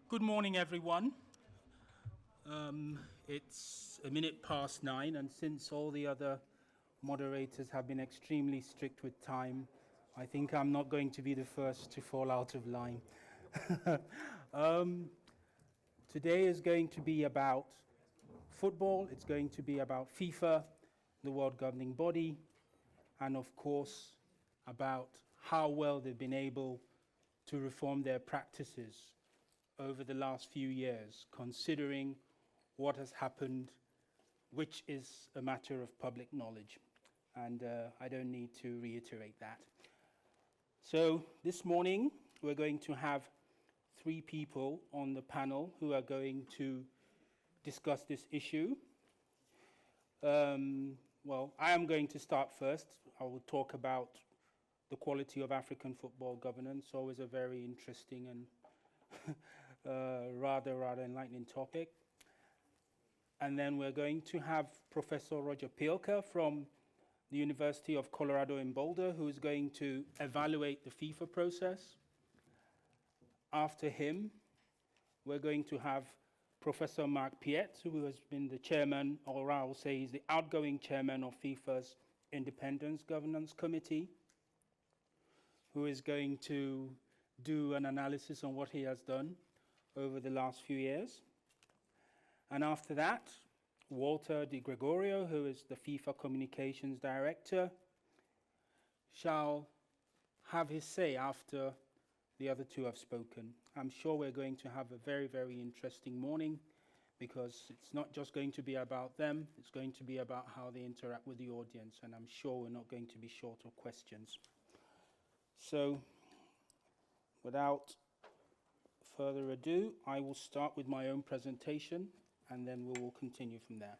Good morning, everyone. It's 9:01, and since all the other moderators have been extremely strict with time, I think I'm not going to be the first to fall out of line. Today is going to be about football, it's going to be about FIFA, the world governing body, and of course, about how well they've been able to reform their practices over the last few years, considering what has happened, which is a matter of public knowledge. And I don't need to reiterate that. So this morning, we're going to have three people on the panel who are going to discuss this issue. Well, I am going to start first. I will talk about the quality of African football governance, always a very interesting and rather enlightening topic. And then we're going to have Professor Roger Pielke from the University of Colorado in Boulder, who is going to evaluate the FIFA process. After him, we're going to have Professor Mark Pieth, who has been the chairman, or I will say he's the outgoing chairman of FIFA's Independence Governance Committee, who is going to do an analysis on what he has done over the last few years. And after that, Walter Di Gregorio, who is the FIFA Communications Director, shall have his say after the other two have spoken. I'm sure we're going to have a very, very interesting morning, because it's not just going to be about them, it's going to be about how they interact with the audience, and I'm sure we're not going to be short of questions. So, without further ado, I will start with my own presentation, and then we will continue from there.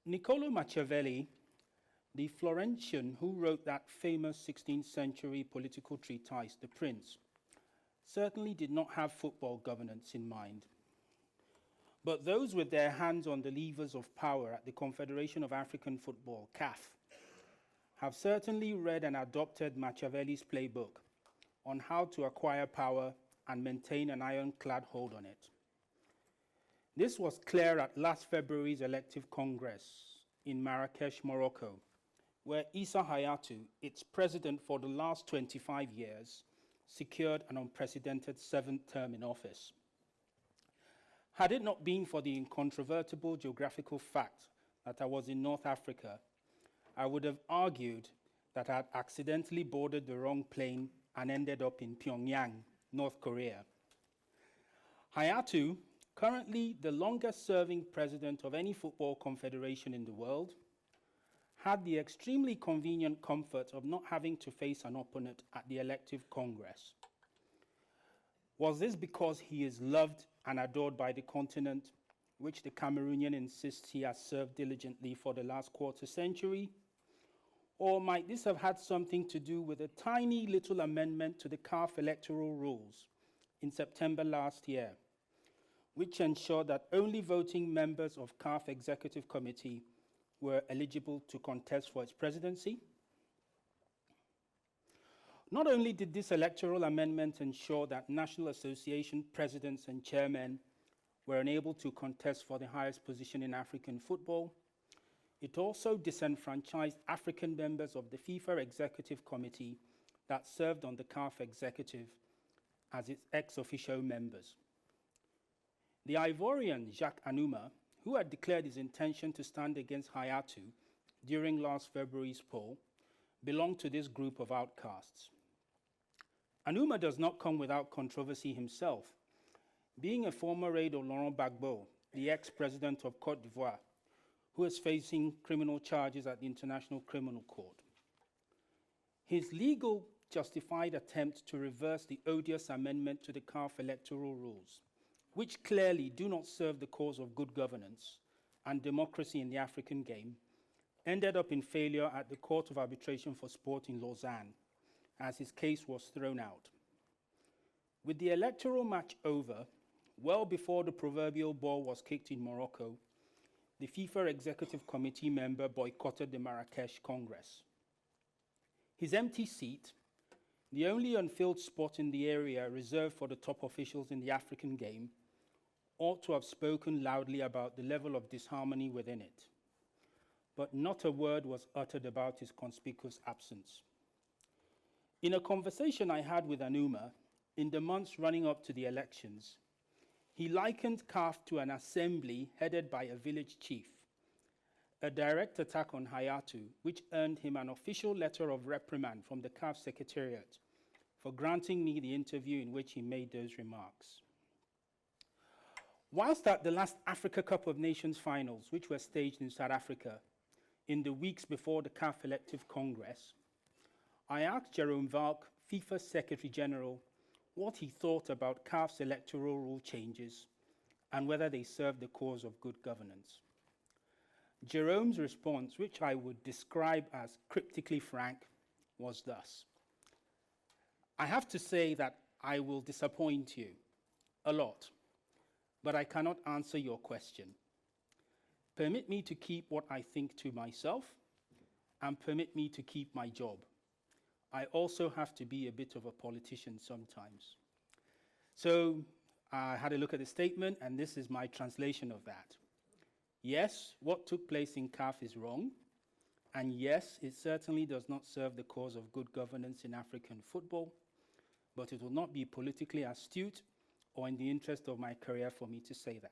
Niccolò Machiavelli, the Florentian who wrote that famous 16th century political treatise, The Prince, certainly did not have football governance in mind. But those with their hands on the levers of power at the Confederation of African Football, CAF, have certainly read and adopted Machiavelli's playbook on how to acquire power and maintain an ironclad hold on it. This was clear at last February's elective Congress in Marrakesh, Morocco, where Issa Hayatou, its president for the last 25 years, secured an unprecedented 7th term in office. Had it not been for the incontrovertible geographical fact that I was in North Africa, I would have argued that I had accidentally boarded the wrong plane and ended up in Pyongyang, North Korea. Hayatou, currently the longest-serving president of any football confederation in the world, had the extremely convenient comfort of not having to face an opponent at the elective Congress. Was this because he is loved and adored by the continent, which the Cameroonian insists he has served diligently for the last quarter century? Or might this have had something to do with a tiny little amendment to the CAF electoral rules in September last year, which ensured that only voting members of CAF Executive Committee were eligible to contest for its presidency? Not only did this electoral amendment ensure that National Association presidents and chairmen were unable to contest for the highest position in African football, it also disenfranchised African members of the FIFA Executive Committee that served on the CAF Executive as its ex-officio members. The Ivorian Jacques Anouma, who had declared his intention to stand against Hayatou during last February's poll, belonged to this group of outcasts. Anouma does not come without controversy himself, being a former aide of Laurent Gbagbo, the ex-president of Côte d'Ivoire, who is facing criminal charges at the International Criminal Court. His legal justified attempt to reverse the odious amendment to the CAF electoral rules, which clearly do not serve the cause of good governance and democracy in the African game, ended up in failure at the Court of Arbitration for Sport in Lausanne, as his case was thrown out. With the electoral match over, well before the proverbial ball was kicked in Morocco, the FIFA Executive Committee member boycotted the Marrakesh Congress. His empty seat, the only unfilled spot in the area reserved for the top officials in the African game, ought to have spoken loudly about the level of disharmony within it. But not a word was uttered about his conspicuous absence. In a conversation I had with Anuma in the months running up to the elections, he likened CAF to an assembly headed by a village chief, a direct attack on Hayatu, which earned him an official letter of reprimand from the CAF Secretariat for granting me the interview in which he made those remarks. Whilst at the last Africa Cup of Nations finals, which were staged in South Africa in the weeks before the CAF Elective Congress, I asked Jerome Valk, FIFA Secretary General, what he thought about CAF's electoral rule changes and whether they served the cause of good governance. Jerome's response, which I would describe as cryptically frank, was thus: I have to say that I will disappoint you a lot, but I cannot answer your question. Permit me to keep what I think to myself, and permit me to keep my job. I also have to be a bit of a politician sometimes. So I had a look at the statement, and this is my translation of that. Yes, what took place in CAF is wrong, and yes, it certainly does not serve the cause of good governance in African football, but it will not be politically astute or in the interest of my career for me to say that.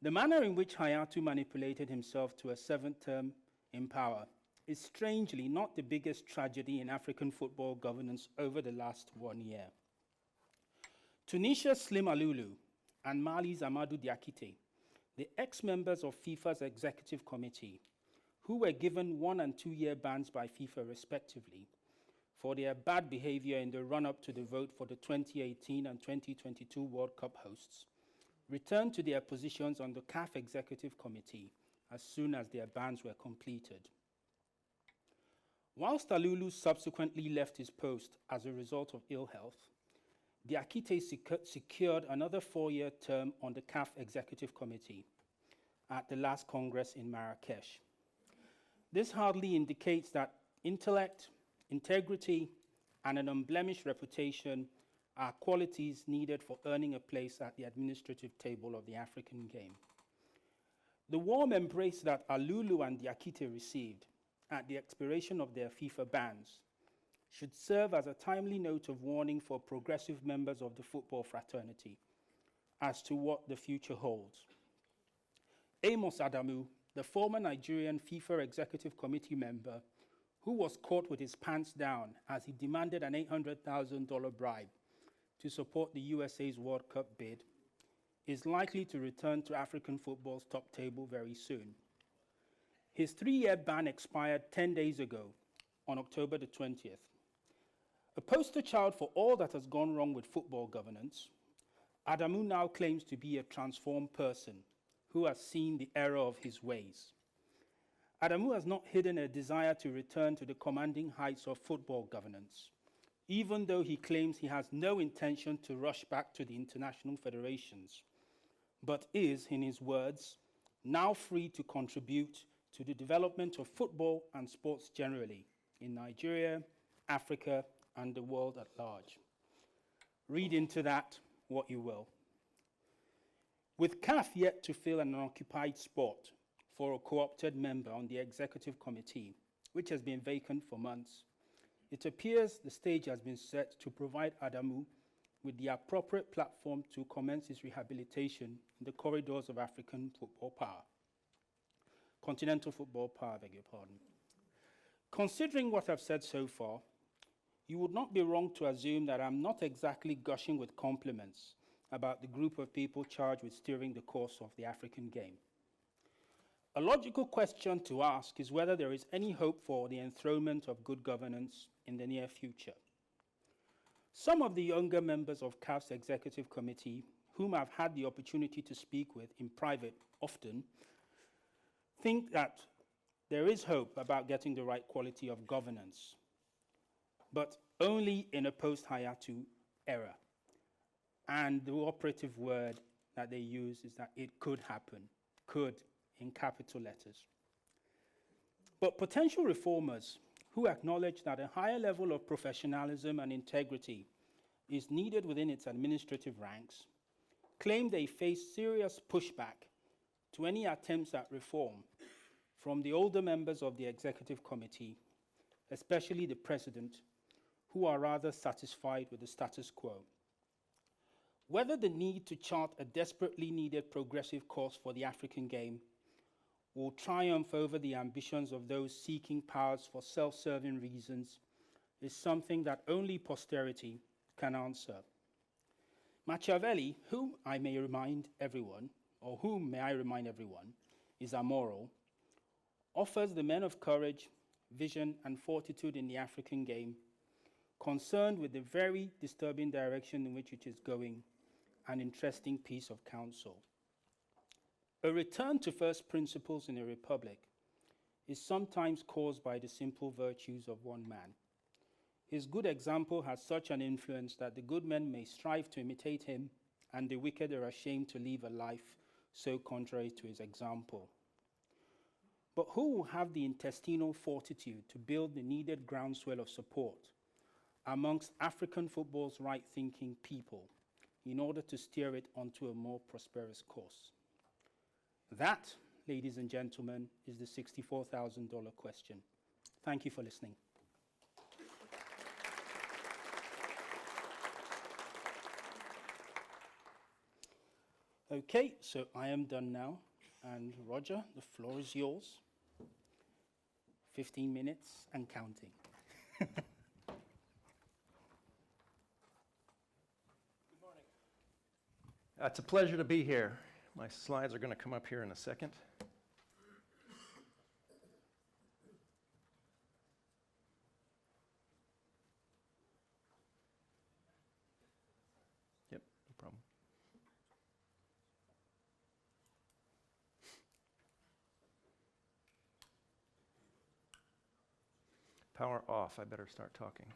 The manner in which Hayatu manipulated himself to a seventh term in power is strangely not the biggest tragedy in African football governance over the last 1 year. Tunisia's Slim Alulu and Mali's Amadou Diakité, the ex-members of FIFA's executive committee, who were given 1 and 2 year bans by FIFA respectively for their bad behavior in the run-up to the vote for the 2018 and 2022 World Cup hosts, returned to their positions on the CAF Executive Committee as soon as their bans were completed. Whilst Alulu subsequently left his post as a result of ill health, Diakité secured another 4-year term on the CAF Executive Committee at the last Congress in Marrakesh. This hardly indicates that intellect, integrity, and an unblemished reputation are qualities needed for earning a place at the administrative table of the African game. The warm embrace that Alulu and Diakité received at the expiration of their FIFA bans should serve as a timely note of warning for progressive members of the football fraternity as to what the future holds. Amos Adamu, the former Nigerian FIFA Executive Committee member, who was caught with his pants down as he demanded an $800,000 bribe to support the USA's World Cup bid, is likely to return to African football's top table very soon. His 3-year ban expired 10 days ago, on October the 20th. A poster child for all that has gone wrong with football governance, Adamu now claims to be a transformed person who has seen the error of his ways. Adamu has not hidden a desire to return to the commanding heights of football governance, even though he claims he has no intention to rush back to the international federations, but is, in his words, now free to contribute to the development of football and sports generally in Nigeria, Africa, and the world at large. Read into that what you will. With CAF yet to fill an unoccupied spot for a co-opted member on the executive committee, which has been vacant for months, it appears the stage has been set to provide Adamu with the appropriate platform to commence his rehabilitation in the corridors of African football power. Continental football power, I beg your pardon. Considering what I've said so far, you would not be wrong to assume that I'm not exactly gushing with compliments about the group of people charged with steering the course of the African game. A logical question to ask is whether there is any hope for the enthronement of good governance in the near future. Some of the younger members of CAF's executive committee, whom I've had the opportunity to speak with in private often, think that there is hope about getting the right quality of governance, but only in a post-Hayatu era. And the operative word that they use is that it could happen, could in capital letters. But potential reformers who acknowledged that a higher level of professionalism and integrity is needed within its administrative ranks, claimed they faced serious pushback to any attempts at reform from the older members of the executive committee, especially the president, who are rather satisfied with the status quo. Whether the need to chart a desperately needed progressive course for the African game will triumph over the ambitions of those seeking powers for self-serving reasons is something that only posterity can answer. Machiavelli, whom I may remind everyone, is amoral, offers the men of courage, vision, and fortitude in the African game, concerned with the very disturbing direction in which it is going, an interesting piece of counsel. A return to first principles in a republic is sometimes caused by the simple virtues of one man. His good example has such an influence that the good men may strive to imitate him, and the wicked are ashamed to live a life so contrary to his example. But who will have the intestinal fortitude to build the needed groundswell of support amongst African football's right-thinking people in order to steer it onto a more prosperous course? That, ladies and gentlemen, is the $64,000 question. Thank you for listening. Okay, so I am done now. And Roger, the floor is yours. 15 minutes and counting. Good morning. It's a pleasure to be here. My slides are going to come up here in a second. Yep, no problem. Power off. I better start talking.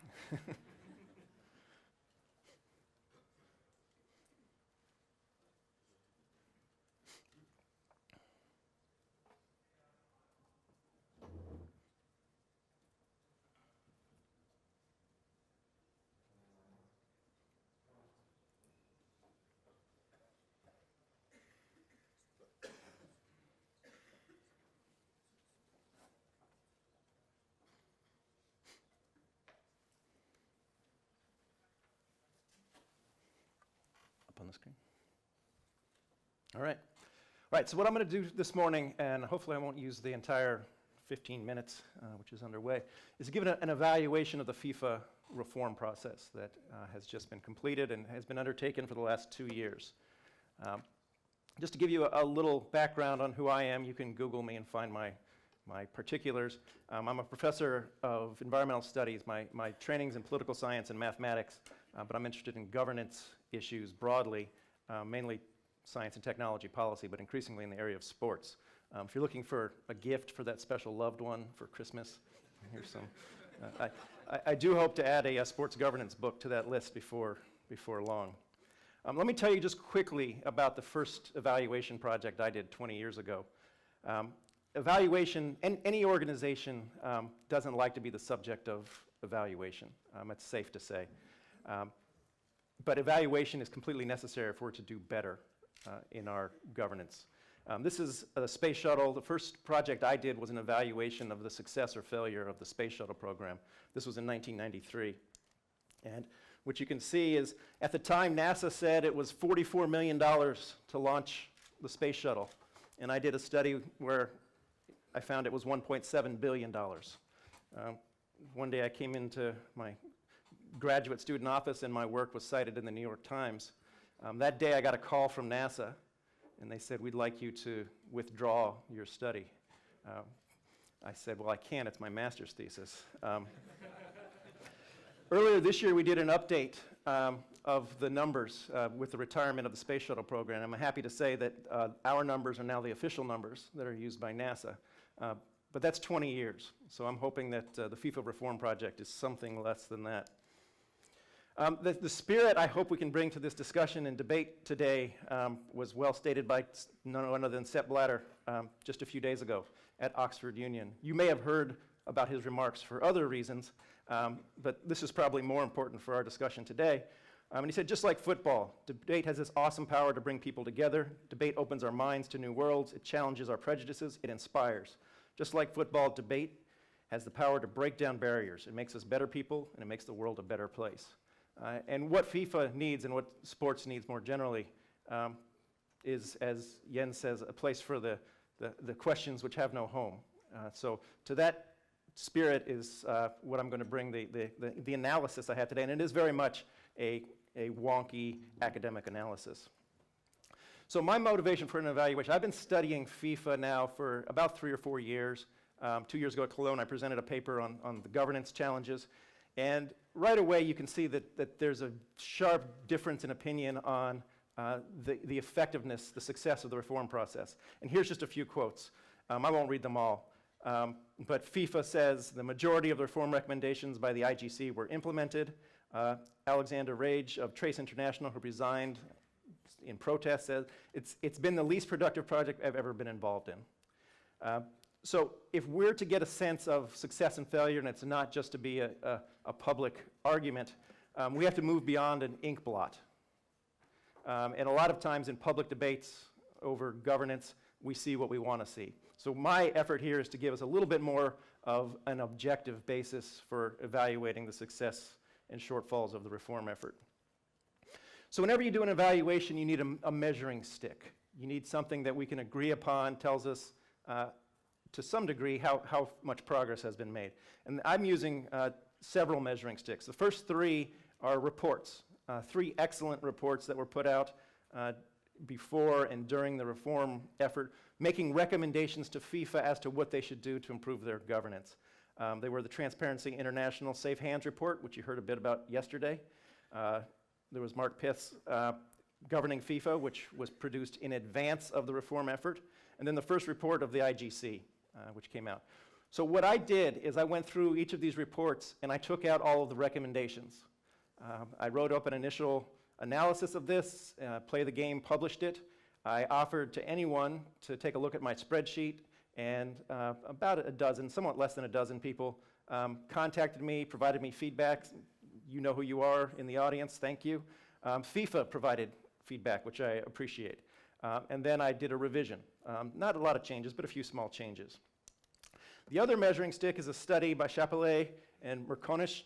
On the screen. All right. All right, so what I'm going to do this morning, and hopefully I won't use the entire 15 minutes, which is underway, is to give an evaluation of the FIFA reform process that has just been completed and has been undertaken for the last 2 years. Just to give you a little background on who I am, you can Google me and find my particulars. I'm a professor of environmental studies. My training's in political science and mathematics, but I'm interested in governance issues broadly, mainly science and technology policy, but increasingly in the area of sports. If you're looking for a gift for that special loved one for Christmas, here's some. I do hope to add a sports governance book to that list before long. Let me tell you just quickly about the first evaluation project I did 20 years ago. Evaluation, any organization doesn't like to be the subject of evaluation. It's safe to say. But evaluation is completely necessary if we're to do better in our governance. This is a space shuttle. The first project I did was an evaluation of the success or failure of the space shuttle program. This was in 1993. And what you can see is, at the time, NASA said it was $44 million to launch the space shuttle. And I did a study where I found it was $1.7 billion. One day I came into my graduate student office and my work was cited in the New York Times. That day I got a call from NASA and they said, "We'd like you to withdraw your study." I said, "Well, I can't, it's my master's thesis." Earlier this year we did an update of the numbers with the retirement of the space shuttle program. I'm happy to say that our numbers are now the official numbers that are used by NASA. But that's 20 years, so I'm hoping that the FIFA reform project is something less than that. The spirit I hope we can bring to this discussion and debate today was well stated by none other than Sepp Blatter just a few days ago at Oxford Union. You may have heard about his remarks for other reasons, but this is probably more important for our discussion today. And he said, just like football, debate has this awesome power to bring people together. Debate opens our minds to new worlds. It challenges our prejudices. It inspires. Just like football, debate has the power to break down barriers. It makes us better people, and it makes the world a better place. And what FIFA needs and what sports needs more generally is, as Jens says, a place for the questions which have no home. So to that spirit is what I'm going to bring the analysis I had today, and it is very much a wonky academic analysis. So my motivation for an evaluation, I've been studying FIFA now for about 3 or 4 years. 2 years ago at Cologne, I presented a paper on the governance challenges. And right away, you can see that there's a sharp difference in opinion on the effectiveness, the success of the reform process. And here's just a few quotes. I won't read them all. But FIFA says the majority of the reform recommendations by the IGC were implemented. Alexander Rage of Trace International, who resigned in protest, says it's been the least productive project I've ever been involved in. So if we're to get a sense of success and failure, and it's not just to be a public argument, we have to move beyond an ink blot. And a lot of times in public debates over governance, we see what we want to see. So my effort here is to give us a little bit more of an objective basis for evaluating the success and shortfalls of the reform effort. So whenever you do an evaluation, you need a measuring stick. You need something that we can agree upon, tells us to some degree how much progress has been made. And I'm using several measuring sticks. The first 3 are reports, 3 excellent reports that were put out before and during the reform effort, making recommendations to FIFA as to what they should do to improve their governance. They were the Transparency International Safe Hands report, which you heard a bit about yesterday. There was Mark Pieth's Governing FIFA, which was produced in advance of the reform effort, and then the first report of the IGC, which came out. So what I did is I went through each of these reports and I took out all of the recommendations. I wrote up an initial analysis of this, Play the Game published it. I offered to anyone to take a look at my spreadsheet, and about a dozen, somewhat less than a dozen people contacted me, provided me feedback. You know who you are in the audience, thank you. FIFA provided feedback, which I appreciate. And then I did a revision. Not a lot of changes, but a few small changes. The other measuring stick is a study by Chapelet and Merkonish,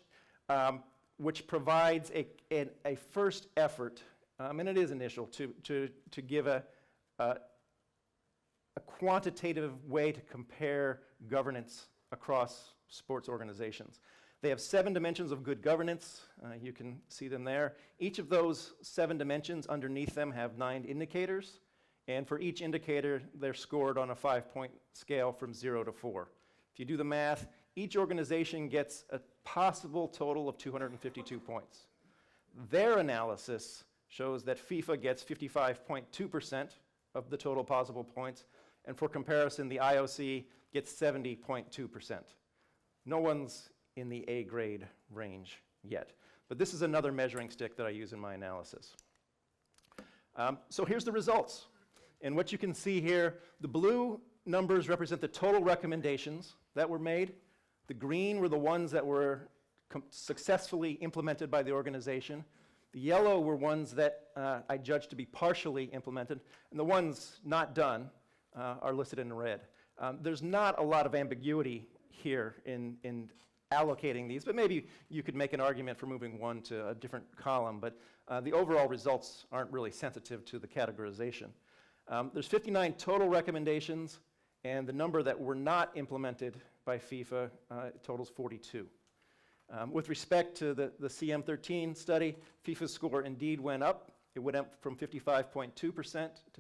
which provides a first effort, and it is initial, to give a quantitative way to compare governance across sports organizations. They have 7 dimensions of good governance. You can see them there. Each of those 7 dimensions underneath them have 9 indicators. And for each indicator, they're scored on a 5-point scale from 0 to 4. If you do the math, each organization gets a possible total of 252 points. Their analysis shows that FIFA gets 55.2% of the total possible points. And for comparison, the IOC gets 70.2%. No one's in the A grade range yet. But this is another measuring stick that I use in my analysis. So here's the results. And what you can see here, the blue numbers represent the total recommendations that were made. The green were the ones that were successfully implemented by the organization. The yellow were ones that I judged to be partially implemented. And the ones not done are listed in red. There's not a lot of ambiguity here in allocating these, but maybe you could make an argument for moving one to a different column, but the overall results aren't really sensitive to the categorization. There's 59 total recommendations, and the number that were not implemented by FIFA totals 42. With respect to the CM13 study, FIFA's score indeed went up. It went up from 55.2% to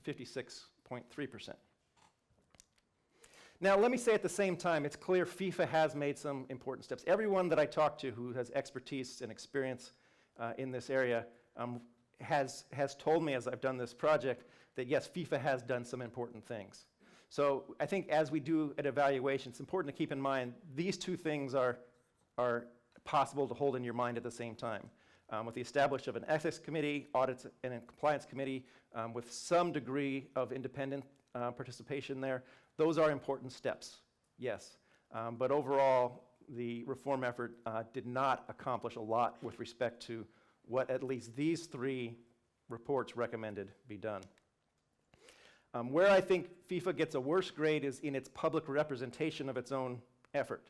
56.3%. Now, let me say at the same time, it's clear FIFA has made some important steps. Everyone that I talk to who has expertise and experience in this area has told me as I've done this project that yes, FIFA has done some important things. So I think as we do an evaluation, it's important to keep in mind these 2 things are possible to hold in your mind at the same time. With the establishment of an ethics committee, audits and a compliance committee, with some degree of independent participation there, those are important steps, yes. But overall, the reform effort did not accomplish a lot with respect to what at least these three reports recommended be done. Where I think FIFA gets a worse grade is in its public representation of its own effort.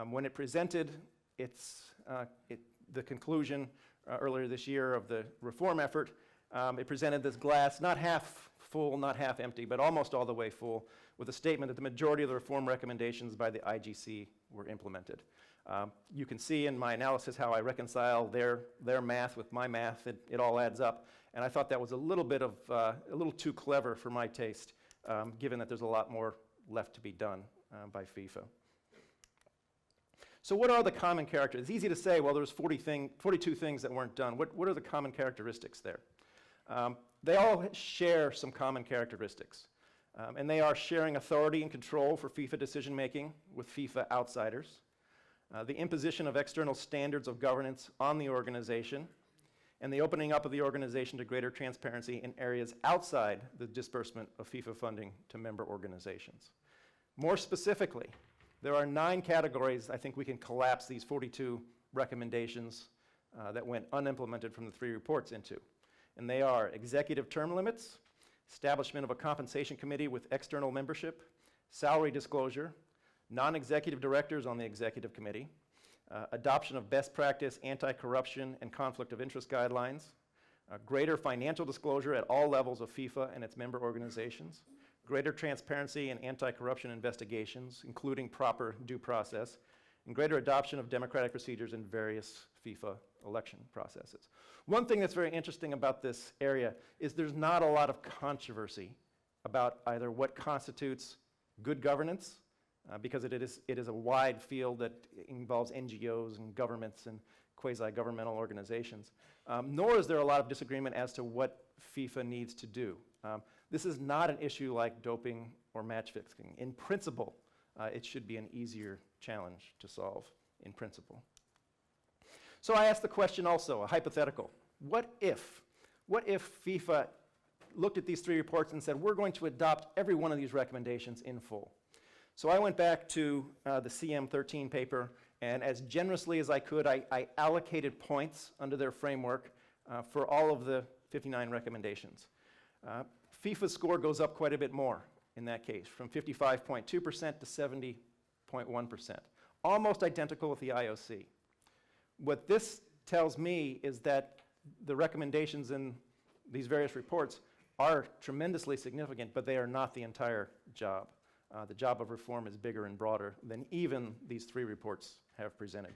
When it presented the conclusion earlier this year of the reform effort, it presented this glass, not half full, not half empty, but almost all the way full, with a statement that the majority of the reform recommendations by the IGC were implemented. You can see in my analysis how I reconcile their math with my math. It all adds up. And I thought that was a little too clever for my taste, given that there's a lot more left to be done by FIFA. So what are the common characteristics? It's easy to say, well, there's 42 things that weren't done. What are the common characteristics there? They all share some common characteristics. And they are sharing authority and control for FIFA decision-making with FIFA outsiders, the imposition of external standards of governance on the organization, and the opening up of the organization to greater transparency in areas outside the disbursement of FIFA funding to member organizations. More specifically, there are 9 categories I think we can collapse these 42 recommendations that went unimplemented from the 3 reports into. And they are executive term limits, establishment of a compensation committee with external membership, salary disclosure, non-executive directors on the executive committee, adoption of best practice anti-corruption and conflict of interest guidelines, greater financial disclosure at all levels of FIFA and its member organizations, greater transparency in anti-corruption investigations, including proper due process, and greater adoption of democratic procedures in various FIFA election processes. One thing that's very interesting about this area is there's not a lot of controversy about either what constitutes good governance, because it is a wide field that involves NGOs and governments and quasi-governmental organizations, nor is there a lot of disagreement as to what FIFA needs to do. This is not an issue like doping or match fixing. In principle, it should be an easier challenge to solve in principle. So I asked the question also, a hypothetical. What if FIFA looked at these 3 reports and said, we're going to adopt every one of these recommendations in full? So I went back to the CM13 paper, and as generously as I could, I allocated points under their framework for all of the 59 recommendations. FIFA's score goes up quite a bit more in that case, from 55.2% to 70.1%, almost identical with the IOC. What this tells me is that the recommendations in these various reports are tremendously significant, but they are not the entire job. The job of reform is bigger and broader than even these 3 reports have presented.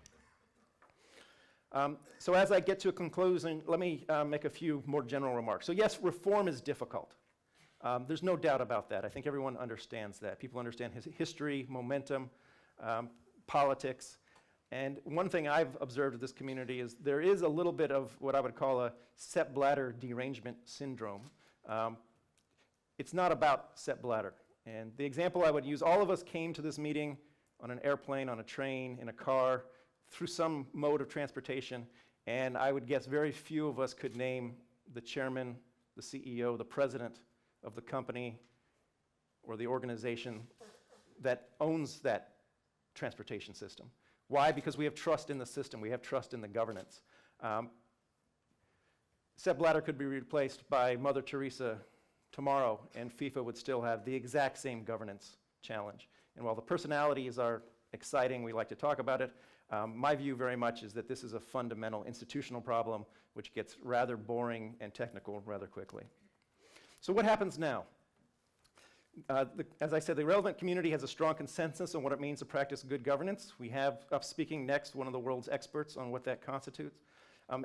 So as I get to a conclusion, let me make a few more general remarks. So yes, reform is difficult. There's no doubt about that. I think everyone understands that. People understand history, momentum, politics. And one thing I've observed of this community is there is a little bit of what I would call a Sepp Blatter derangement syndrome. It's not about Sepp Blatter. And the example I would use, all of us came to this meeting on an airplane, on a train, in a car, through some mode of transportation, and I would guess very few of us could name the chairman, the CEO, the president of the company or the organization that owns that transportation system. Why? Because we have trust in the system. We have trust in the governance. Sepp Blatter could be replaced by Mother Teresa tomorrow, and FIFA would still have the exact same governance challenge. And while the personalities are exciting, we like to talk about it, my view very much is that this is a fundamental institutional problem which gets rather boring and technical rather quickly. So what happens now? As I said, the relevant community has a strong consensus on what it means to practice good governance. We have up speaking next one of the world's experts on what that constitutes.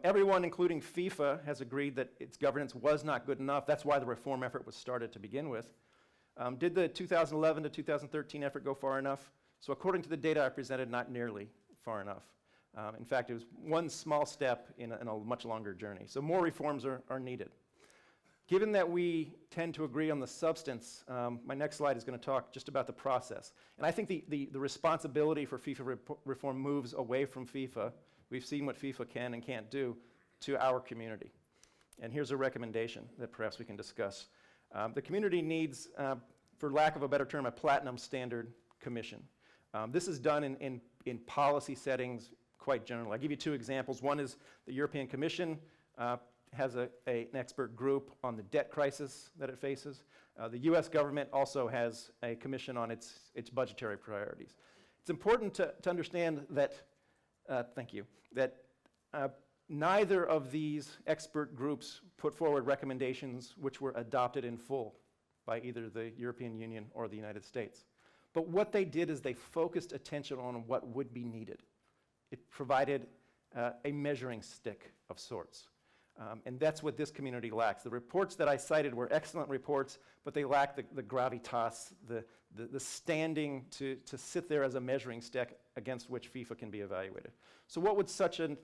Everyone, including FIFA, has agreed that its governance was not good enough. That's why the reform effort was started to begin with. Did the 2011 to 2013 effort go far enough? So according to the data I presented, not nearly far enough. In fact, it was one small step in a much longer journey. So more reforms are needed. Given that we tend to agree on the substance, my next slide is going to talk just about the process. And I think the responsibility for FIFA reform moves away from FIFA. We've seen what FIFA can and can't do to our community. And here's a recommendation that perhaps we can discuss. The community needs, for lack of a better term, a platinum standard commission. This is done in policy settings quite generally. I'll give you two examples. One is the European Commission has an expert group on the debt crisis that it faces. The US government also has a commission on its budgetary priorities. It's important to understand that, thank you, that neither of these expert groups put forward recommendations which were adopted in full by either the European Union or the United States. But what they did is they focused attention on what would be needed. It provided a measuring stick of sorts. And that's what this community lacks. The reports that I cited were excellent reports, but they lack the gravitas, the standing to sit there as a measuring stick against which FIFA can be evaluated. So what would such a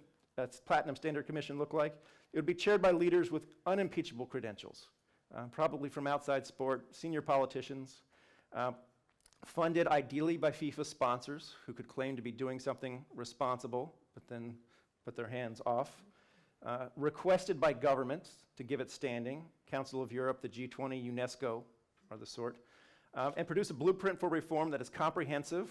Platinum Standard Commission look like? It would be chaired by leaders with unimpeachable credentials, probably from outside sport, senior politicians, funded ideally by FIFA sponsors who could claim to be doing something responsible, but then put their hands off. Requested by governments to give it standing, Council of Europe, the G20, UNESCO, are the sort, and produce a blueprint for reform that is comprehensive,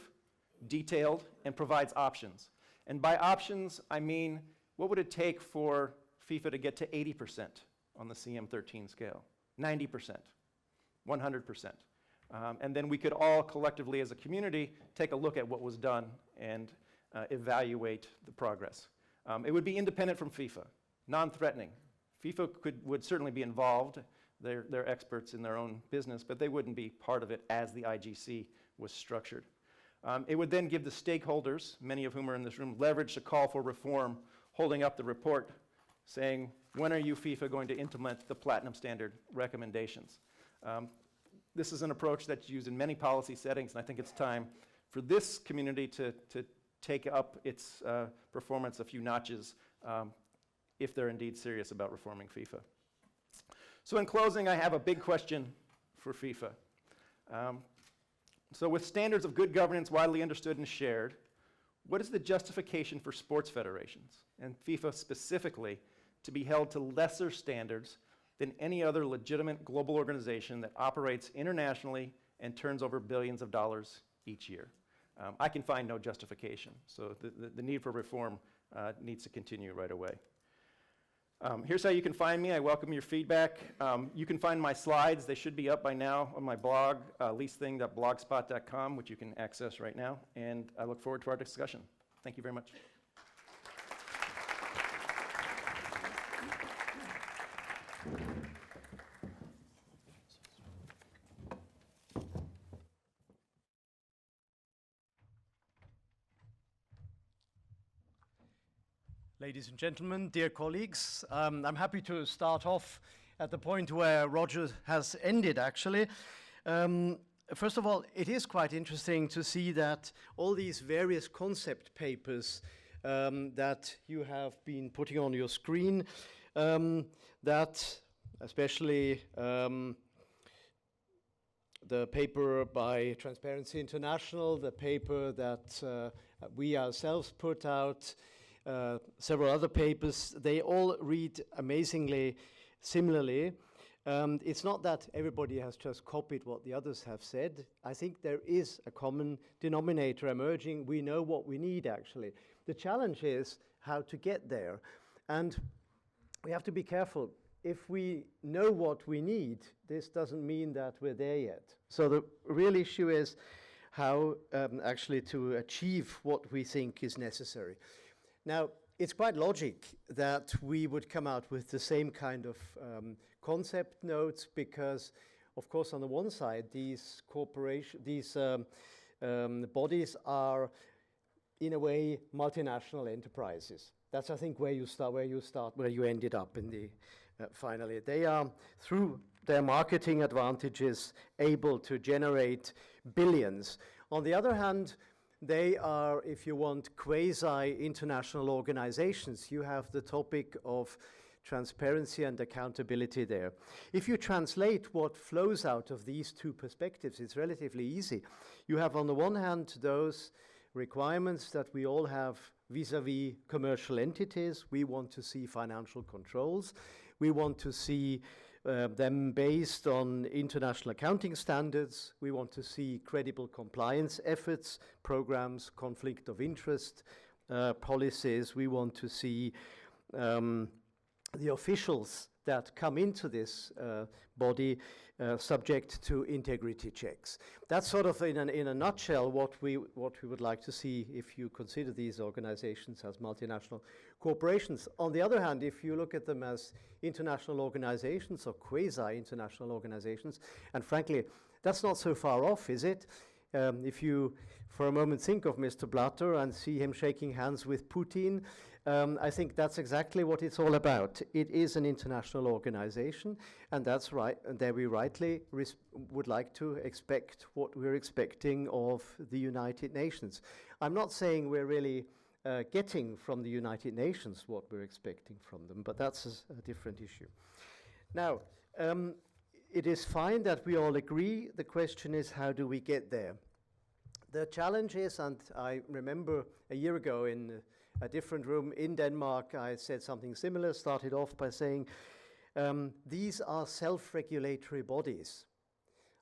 detailed, and provides options. And by options, I mean, what would it take for FIFA to get to 80% on the CM13 scale, 90%, 100%? And then we could all collectively as a community take a look at what was done and evaluate the progress. It would be independent from FIFA, non-threatening. FIFA would certainly be involved. They're experts in their own business, but they wouldn't be part of it as the IGC was structured. It would then give the stakeholders, many of whom are in this room, leverage to call for reform, holding up the report, saying, when are you, FIFA, going to implement the Platinum Standard recommendations? This is an approach that's used in many policy settings, and I think it's time for this community to take up its performance a few notches if they're indeed serious about reforming FIFA. So in closing, I have a big question for FIFA. So with standards of good governance widely understood and shared, what is the justification for sports federations, and FIFA specifically, to be held to lesser standards than any other legitimate global organization that operates internationally and turns over billions of dollars each year? I can find no justification, so the need for reform needs to continue right away. Here's how you can find me. I welcome your feedback. You can find my slides. They should be up by now on my blog, leasething.blogspot.com, which you can access right now, and I look forward to our discussion. Thank you very much. Ladies and gentlemen, dear colleagues, I'm happy to start off at the point where Roger has ended, actually. First of all, it is quite interesting to see that all these various concept papers that you have been putting on your screen, that especially the paper by Transparency International, the paper that we ourselves put out, several other papers, they all read amazingly similarly. It's not that everybody has just copied what the others have said. I think there is a common denominator emerging. We know what we need, actually. The challenge is how to get there. And we have to be careful. If we know what we need, this doesn't mean that we're there yet. So the real issue is how actually to achieve what we think is necessary. Now, it's quite logic that we would come out with the same kind of concept notes because, of course, on the one side, these bodies are, in a way, multinational enterprises. That's, I think, where you ended up in the finally. They are, through their marketing advantages, able to generate billions. On the other hand, they are, if you want, quasi-international organizations. You have the topic of transparency and accountability there. If you translate what flows out of these two perspectives, it's relatively easy. You have, on the one hand, those requirements that we all have vis-à-vis commercial entities. We want to see financial controls. We want to see them based on international accounting standards. We want to see credible compliance efforts, programs, conflict of interest policies. We want to see the officials that come into this body subject to integrity checks. That's sort of in a nutshell what we would like to see if you consider these organizations as multinational corporations. On the other hand, if you look at them as international organizations or quasi-international organizations, and frankly, that's not so far off, is it? If you, for a moment, think of Mr. Blatter and see him shaking hands with Putin, I think that's exactly what it's all about. It is an international organization, and that's right, and there we rightly would like to expect what we're expecting of the United Nations. I'm not saying we're really getting from the United Nations what we're expecting from them, but that's a different issue. Now, it is fine that we all agree. The question is, how do we get there? The challenge is, and I remember a year ago in a different room in Denmark, I said something similar, started off by saying, these are self-regulatory bodies.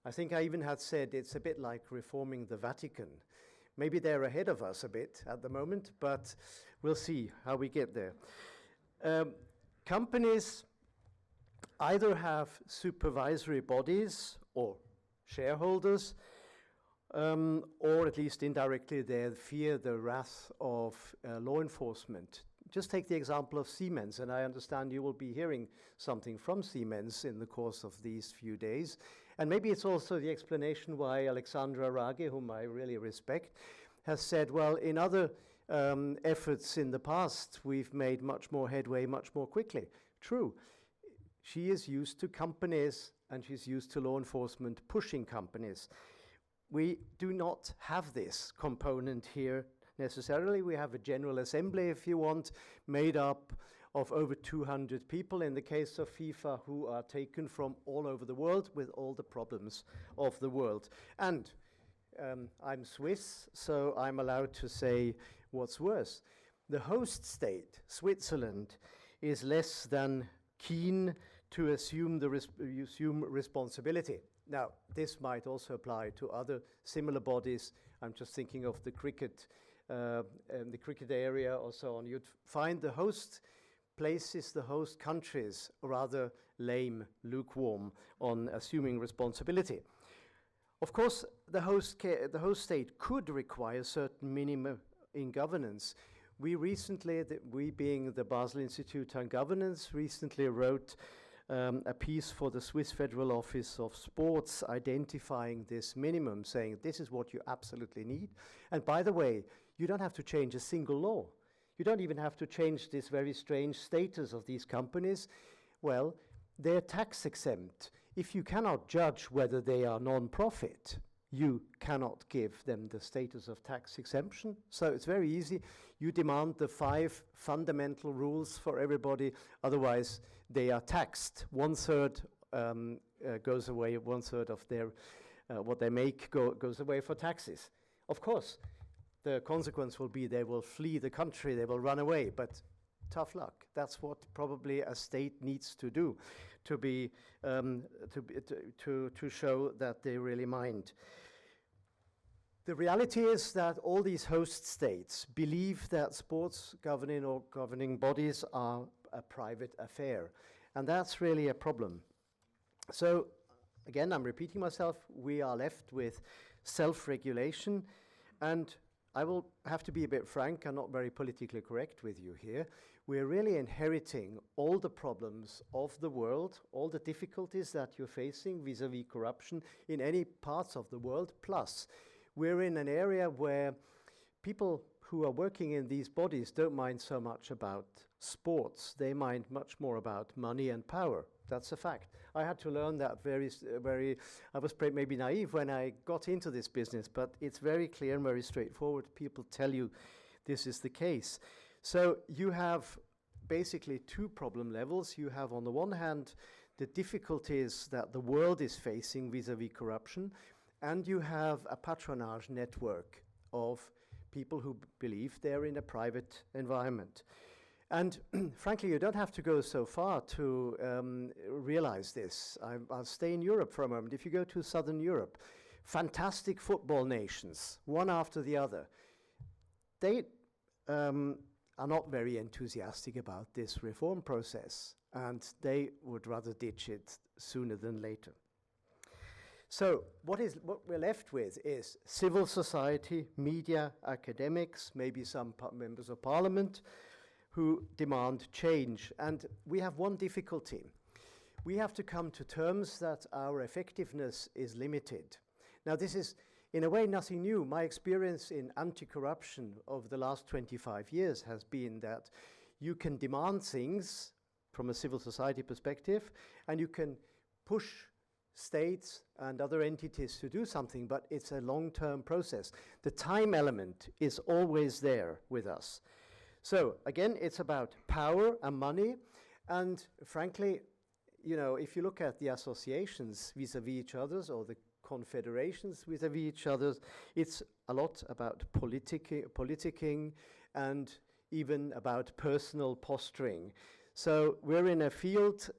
I think I even had said it's a bit like reforming the Vatican. Maybe they're ahead of us a bit at the moment, but we'll see how we get there. Companies either have supervisory bodies or shareholders, or at least indirectly they fear the wrath of law enforcement. Just take the example of Siemens, and I understand you will be hearing something from Siemens in the course of these few days. And maybe it's also the explanation why Alexandra Rage, whom I really respect, has said, well, in other efforts in the past, we've made much more headway much more quickly. True. She is used to companies, and she's used to law enforcement pushing companies. We do not have this component here necessarily. We have a General Assembly, if you want, made up of over 200 people in the case of FIFA, who are taken from all over the world with all the problems of the world. And I'm Swiss, so I'm allowed to say what's worse. The host state, Switzerland, is less than keen to assume responsibility. Now, this might also apply to other similar bodies. I'm just thinking of the cricket area or so on. You'd find the host places, the host countries, rather lame, lukewarm on assuming responsibility. Of course, the host state could require certain minimum in governance. We recently, we being the Basel Institute on Governance, recently wrote a piece for the Swiss Federal Office of Sports identifying this minimum, saying this is what you absolutely need. And by the way, you don't have to change a single law. You don't even have to change this very strange status of these companies. Well, they're tax exempt. If you cannot judge whether they are non-profit, you cannot give them the status of tax exemption. So it's very easy. You demand the 5 fundamental rules for everybody, otherwise they are taxed. 1/3 goes away, 1/3 of their what they make goes away for taxes. Of course, the consequence will be they will flee the country, they will run away, but tough luck. That's what probably a state needs to do to be to show that they really mind. The reality is that all these host states believe that sports governing bodies are a private affair, and that's really a problem. So, again, I'm repeating myself, we are left with self-regulation, and I will have to be a bit frank and not very politically correct with you here. We're really inheriting all the problems of the world, all the difficulties that you're facing vis-à-vis corruption in any parts of the world, plus we're in an area where people who are working in these bodies don't mind so much about sports. They mind much more about money and power. That's a fact. I had to learn that I was maybe naive when I got into this business, but it's very clear and very straightforward. People tell you this is the case. So you have basically 2 problem levels. You have, on the one hand, the difficulties that the world is facing vis-à-vis corruption, and you have a patronage network of people who believe they're in a private environment. And frankly, you don't have to go so far to realize this. I'll stay in Europe for a moment. If you go to Southern Europe, fantastic football nations, one after the other, they are not very enthusiastic about this reform process, and they would rather ditch it sooner than later. So what we're left with is civil society, media, academics, maybe some members of parliament who demand change. And we have one difficulty. We have to come to terms that our effectiveness is limited. Now, this is, in a way, nothing new. My experience in anti-corruption over the last 25 years has been that you can demand things from a civil society perspective, and you can push states and other entities to do something, but it's a long-term process. The time element is always there with us. So again, it's about power and money, and frankly, you know, if you look at the associations vis-à-vis each other's or the confederations vis-à-vis each other's, it's a lot about politicking and even about personal posturing. So we're in a field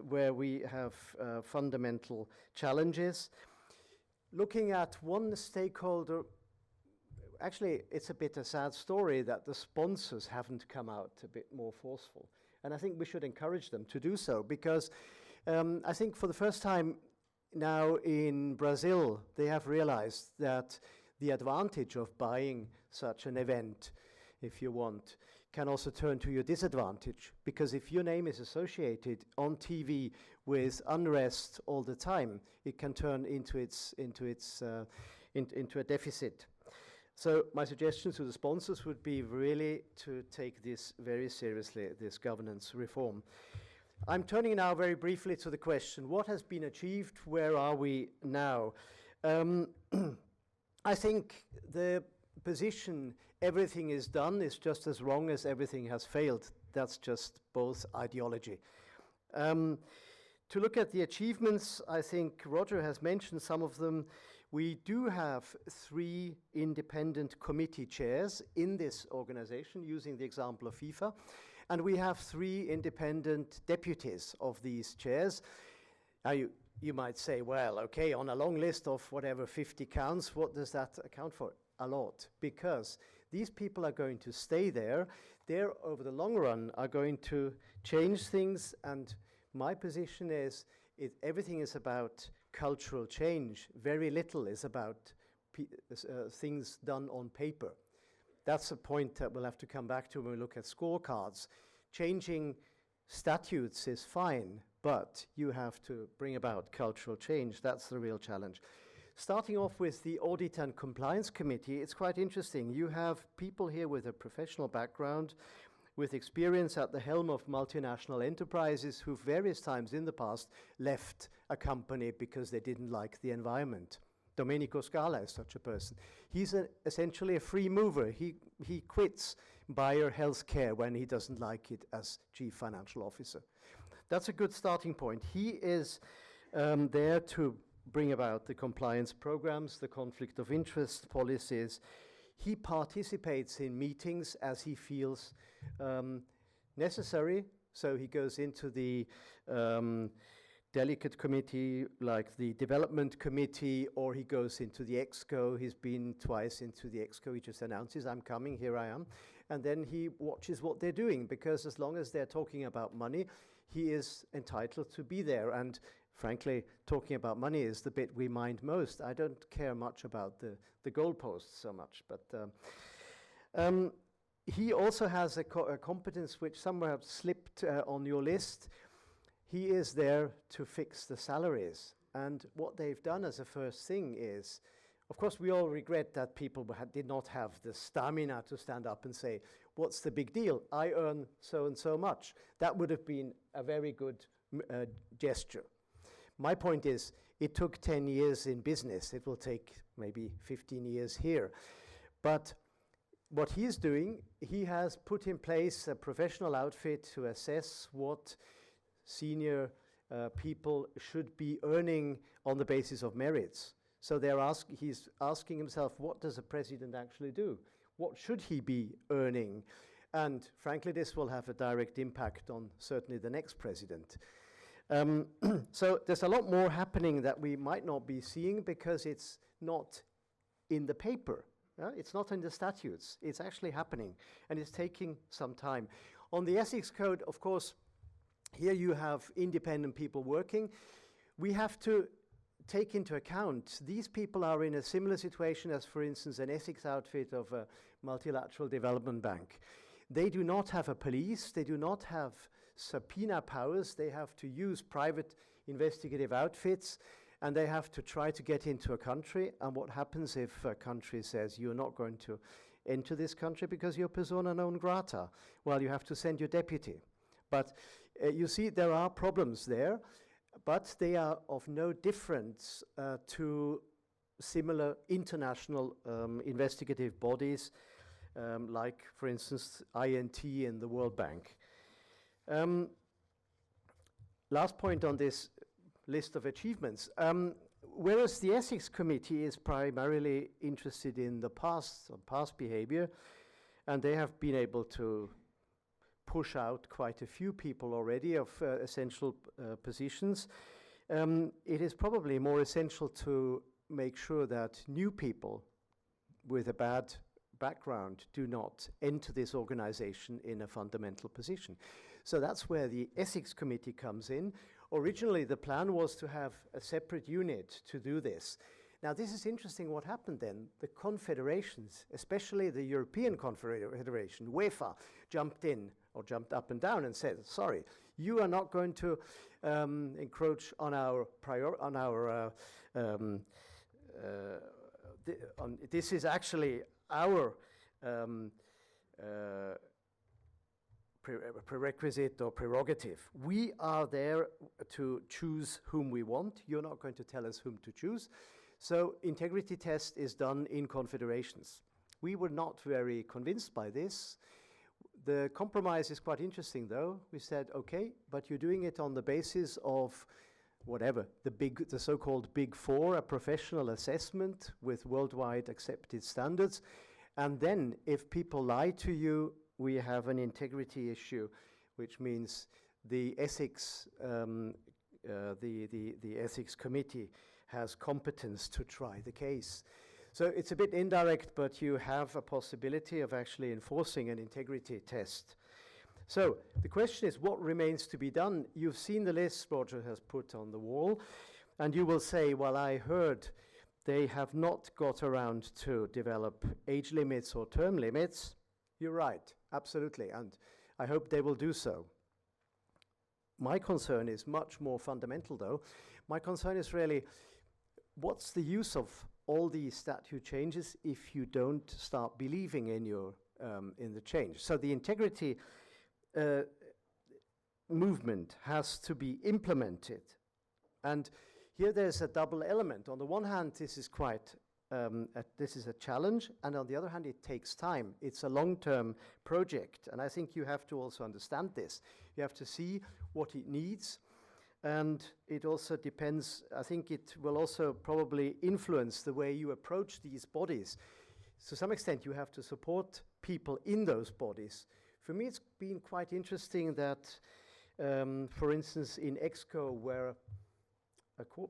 where we have fundamental challenges. Looking at one stakeholder, actually it's a bit a sad story that the sponsors haven't come out a bit more forceful. And I think we should encourage them to do so, because I think for the first time now in Brazil, they have realized that the advantage of buying such an event, if you want, can also turn to your disadvantage, because if your name is associated on TV with unrest all the time, it can turn into a deficit. So my suggestion to the sponsors would be really to take this very seriously, this governance reform. I'm turning now very briefly to the question, what has been achieved? Where are we now? I think the position, everything is done, is just as wrong as everything has failed. That's just both ideology. To look at the achievements, I think Roger has mentioned some of them. We do have 3 independent committee chairs in this organization, using the example of FIFA, and we have 3 independent deputies of these chairs. Now you might say, well, okay, on a long list of whatever 50 counts, what does that account for? A lot, because these people are going to stay there. They're, over the long run, are going to change things, and my position is everything is about cultural change. Very little is about things done on paper. That's a point that we'll have to come back to when we look at scorecards. Changing statutes is fine, but you have to bring about cultural change. That's the real challenge. Starting off with the Audit and Compliance Committee, it's quite interesting. You have people here with a professional background, with experience at the helm of multinational enterprises who various times in the past left a company because they didn't like the environment. Domenico Scala is such a person. He's essentially a free mover. He quits Bayer Healthcare when he doesn't like it as chief financial officer. That's a good starting point. He is there to bring about the compliance programs, the conflict of interest policies. He participates in meetings as he feels necessary. So he goes into the delegate committee, like the development committee, or he goes into the EXCO. He's been twice into the EXCO. He just announces, I'm coming, here I am. And then he watches what they're doing, because as long as they're talking about money, he is entitled to be there. And frankly, talking about money is the bit we mind most. I don't care much about the goalposts so much, but he also has a competence which somewhere slipped on your list. He is there to fix the salaries. And what they've done as a first thing is, of course, we all regret that people did not have the stamina to stand up and say, what's the big deal? I earn so and so much. That would have been a very good gesture. My point is, it took 10 years in business. It will take maybe 15 years here. But what he's doing, he has put in place a professional outfit to assess what senior people should be earning on the basis of merits. So he's asking himself, what does a president actually do? What should he be earning? And frankly, this will have a direct impact on certainly the next president. So there's a lot more happening that we might not be seeing because it's not in the paper. It's not in the statutes. It's actually happening, and it's taking some time. On the ethics code, of course, here you have independent people working. We have to take into account these people are in a similar situation as, for instance, an ethics outfit of a multilateral development bank. They do not have a police. They do not have subpoena powers. They have to use private investigative outfits, and they have to try to get into a country. And what happens if a country says you're not going to enter this country because you're persona non grata? Well, you have to send your deputy. But you see, there are problems there, but they are of no difference to similar international investigative bodies, like, for instance, INT and the World Bank. Last point on this list of achievements. Whereas the Ethics Committee is primarily interested in the past behavior, and they have been able to push out quite a few people already of essential positions, it is probably more essential to make sure that new people with a bad background do not enter this organization in a fundamental position. So that's where the Ethics Committee comes in. Originally, the plan was to have a separate unit to do this. Now, this is interesting what happened then. The confederations, especially the European Confederation, UEFA, jumped in, or jumped up and down and said, sorry, you are not going to encroach on our this is actually our prerequisite or prerogative. We are there to choose whom we want. You're not going to tell us whom to choose. So integrity test is done in confederations. We were not very convinced by this. The compromise is quite interesting, though. We said, okay, but you're doing it on the basis of whatever, the so-called Big Four, a professional assessment with worldwide accepted standards. And then if people lie to you, we have an integrity issue, which means the ethics, the ethics committee has competence to try the case. So it's a bit indirect, but you have a possibility of actually enforcing an integrity test. So the question is, what remains to be done? You've seen the list Roger has put on the wall, and you will say, well, I heard they have not got around to develop age limits or term limits. You're right, absolutely, and I hope they will do so. My concern is much more fundamental, though. My concern is really, what's the use of all these statute changes if you don't start believing in your in the change? So the integrity movement has to be implemented, and here there's a double element. On the one hand, this is quite this is a challenge, and on the other hand, it takes time. It's a long-term project, and I think you have to also understand this. You have to see what it needs, and it also depends. I think it will also probably influence the way you approach these bodies. To some extent, you have to support people in those bodies. For me, it's been quite interesting that, for instance, in EXCO, where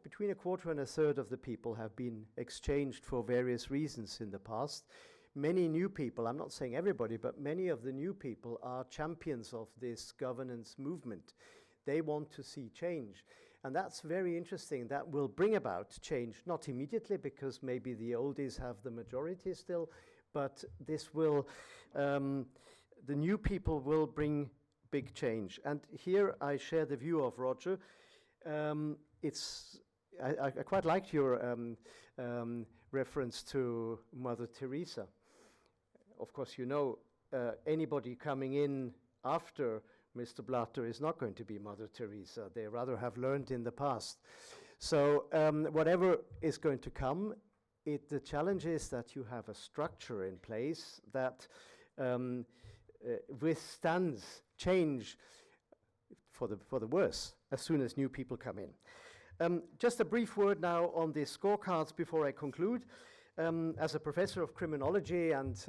between a quarter and a third of the people have been exchanged for various reasons in the past. Many new people, I'm not saying everybody, but many of the new people are champions of this governance movement. They want to see change. And that's very interesting. That will bring about change, not immediately, because maybe the oldies have the majority still, but this will, the new people will bring big change. And here I share the view of Roger. I quite liked your reference to Mother Teresa. Of course, you know, anybody coming in after Mr. Blatter is not going to be Mother Teresa. They rather have learned in the past. So whatever is going to come, the challenge is that you have a structure in place that withstands change for the worse as soon as new people come in. Just a brief word now on the scorecards before I conclude. As a professor of criminology and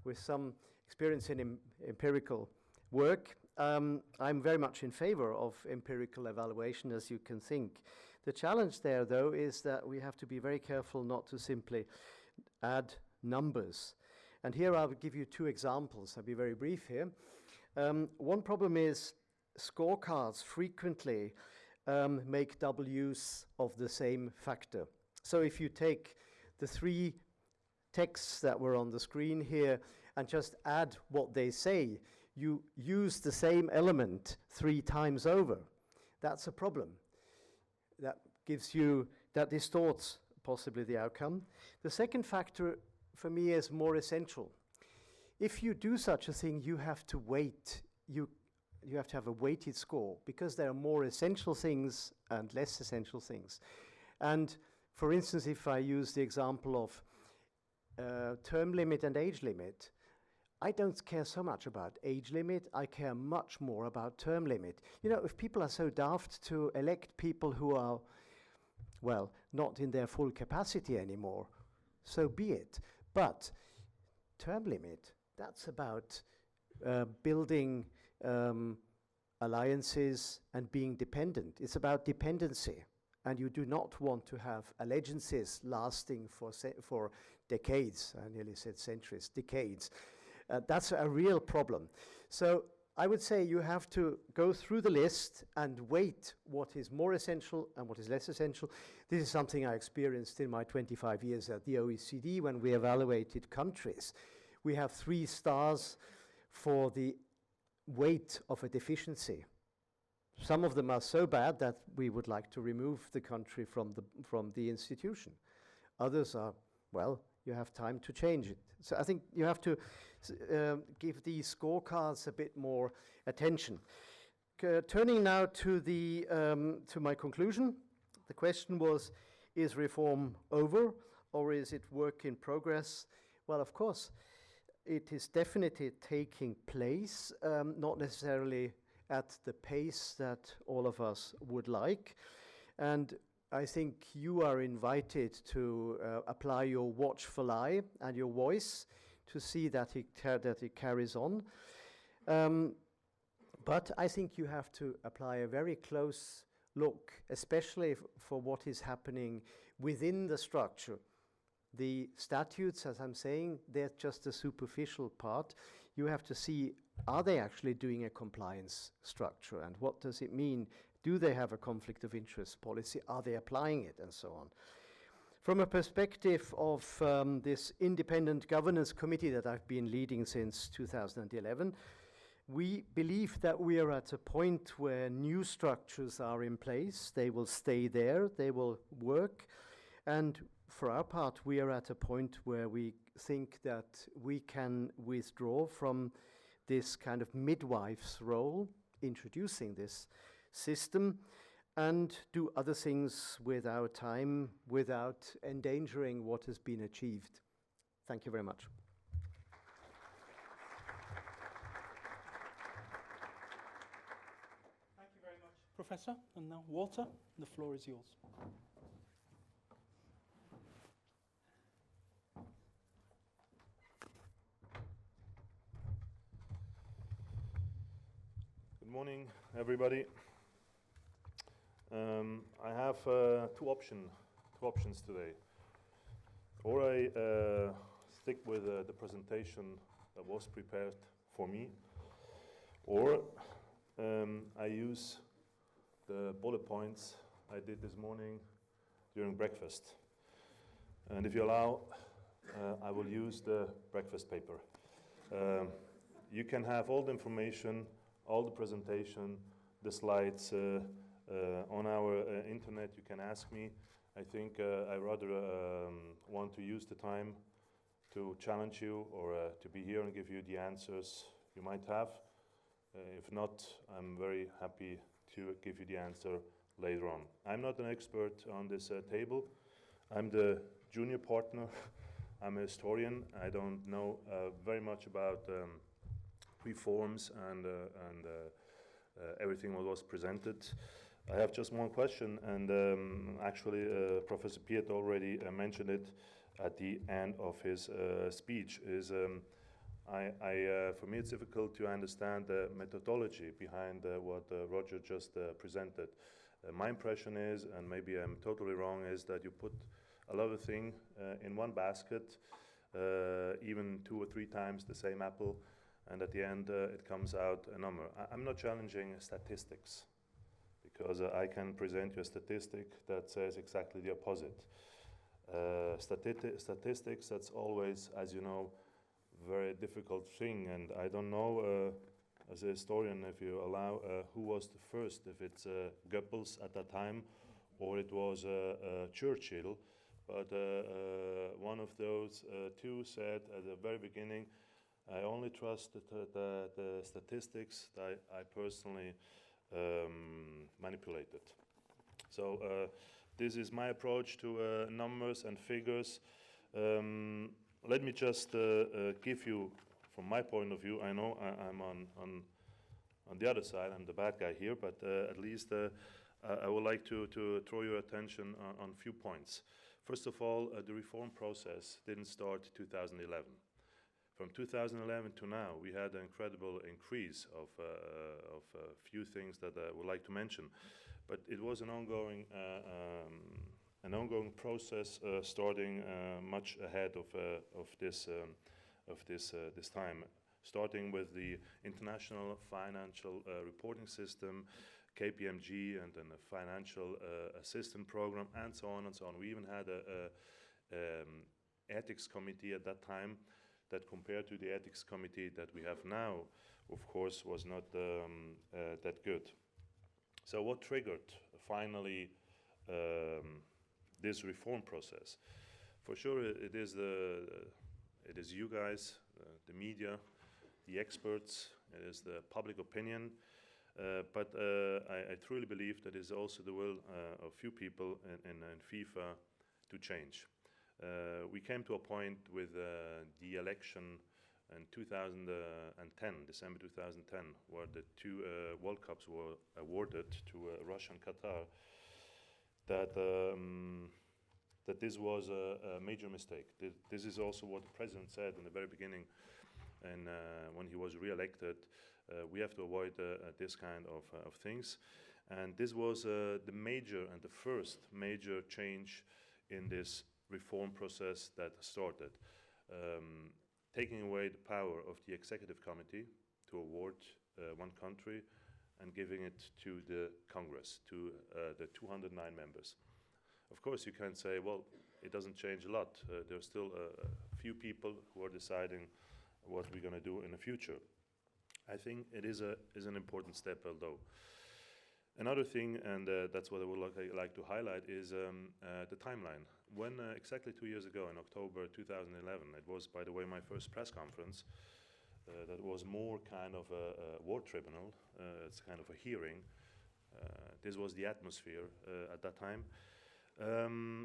with some experience in empirical work. I'm very much in favor of empirical evaluation, as you can think. The challenge there, though, is that we have to be very careful not to simply add numbers. And here I'll give you two examples. I'll be very brief here. One problem is scorecards frequently make double use of the same factor. So if you take the three texts that were on the screen here and just add what they say, you use the same element 3 times over. That's a problem. That distorts possibly the outcome. The second factor for me is more essential. If you do such a thing, you have to weight. You have to have a weighted score because there are more essential things and less essential things. And for instance, if I use the example of term limit and age limit, I don't care so much about age limit, I care much more about term limit. You know, if people are so daft to elect people who are, well, not in their full capacity anymore, so be it. But term limit, that's about building alliances and being dependent. It's about dependency. And you do not want to have allegiances lasting for decades. I nearly said centuries, decades. That's a real problem. So I would say you have to go through the list and weight what is more essential and what is less essential. This is something I experienced in my 25 years at the OECD when we evaluated countries. We have 3 stars for the weight of a deficiency. Some of them are so bad that we would like to remove the country from the institution. Others are, well, you have time to change it. So I think you have to give these scorecards a bit more attention. Turning now to my conclusion, the question was, is reform over or is it work in progress? Well, of course, it is definitely taking place, not necessarily at the pace that all of us would like. And I think you are invited to apply your watchful eye and your voice to see that it carries on. But I think you have to apply a very close look, especially for what is happening within the structure. The statutes, as I'm saying, they're just a superficial part. You have to see, are they actually doing a compliance structure? And what does it mean? Do they have a conflict of interest policy? Are they applying it? And so on. From a perspective of this independent governance committee that I've been leading since 2011, we believe that we are at a point where new structures are in place. They will stay there. They will work. And for our part, we are at a point where we think that we can withdraw from this kind of midwife's role, introducing this system, and do other things with our time without endangering what has been achieved. Thank you very much. Thank you very much, Professor. And now, Walter, the floor is yours. Good morning, everybody. I have two options today. Or I stick with the presentation that was prepared for me, or I use the bullet points I did this morning during breakfast. And if you allow, I will use the breakfast paper. You can have all the information, all the presentation, the slides on our internet. You can ask me. I think I rather want to use the time to challenge you or to be here and give you the answers you might have. If not, I'm very happy to give you the answer later on. I'm not an expert on this table. I'm the junior partner. I'm a historian. I don't know very much about reforms and everything that was presented. I have just one question, and actually Professor Pieth already mentioned it at the end of his speech, is For me, it's difficult to understand the methodology behind what Roger just presented. My impression is, and maybe I'm totally wrong, is that you put a lot of things in one basket, even 2 or 3 times the same apple, and at the end it comes out a number. I'm not challenging statistics, because I can present you a statistic that says exactly the opposite. Statistics, that's always, as you know, very difficult thing, and I don't know, as a historian, if you allow, who was the first, if it's Goebbels at that time, or it was Churchill, but one of those two said at the very beginning, I only trust the statistics that I personally manipulated. So this is my approach to numbers and figures. Let me just give you, from my point of view, I know I'm on the other side, I'm the bad guy here, but at least I would like to draw your attention on a few points. First of all, the reform process didn't start 2011. From 2011 to now, we had an incredible increase of a few things that I would like to mention. But it was an ongoing process starting much ahead of this time, starting with the International Financial Reporting System, KPMG, and then the Financial Assistance Program, and so on and so on. We even had an ethics committee at that time that, compared to the ethics committee that we have now, of course, was not that good. So what triggered finally this reform process? For sure, it is you guys, the media, the experts, it is the public opinion, but I truly believe that it is also the will of few people in FIFA to change. We came to a point with the election in 2010, December 2010, where the 2 World Cups were awarded to Russia and Qatar, that this was a major mistake. This is also what the president said in the very beginning, and when he was re-elected, we have to avoid this kind of things. And this was the major and the first major change in this reform process that started, taking away the power of the executive committee to award one country and giving it to the Congress, to the 209 members. Of course, you can say, well, it doesn't change a lot. There are still a few people who are deciding what we're going to do in the future. I think it is an important step, although. Another thing, and that's what I would like to highlight, is the timeline. When exactly 2 years ago, in October 2011, it was, by the way, my first press conference, that was more kind of a war tribunal. It's kind of a hearing. This was the atmosphere at that time.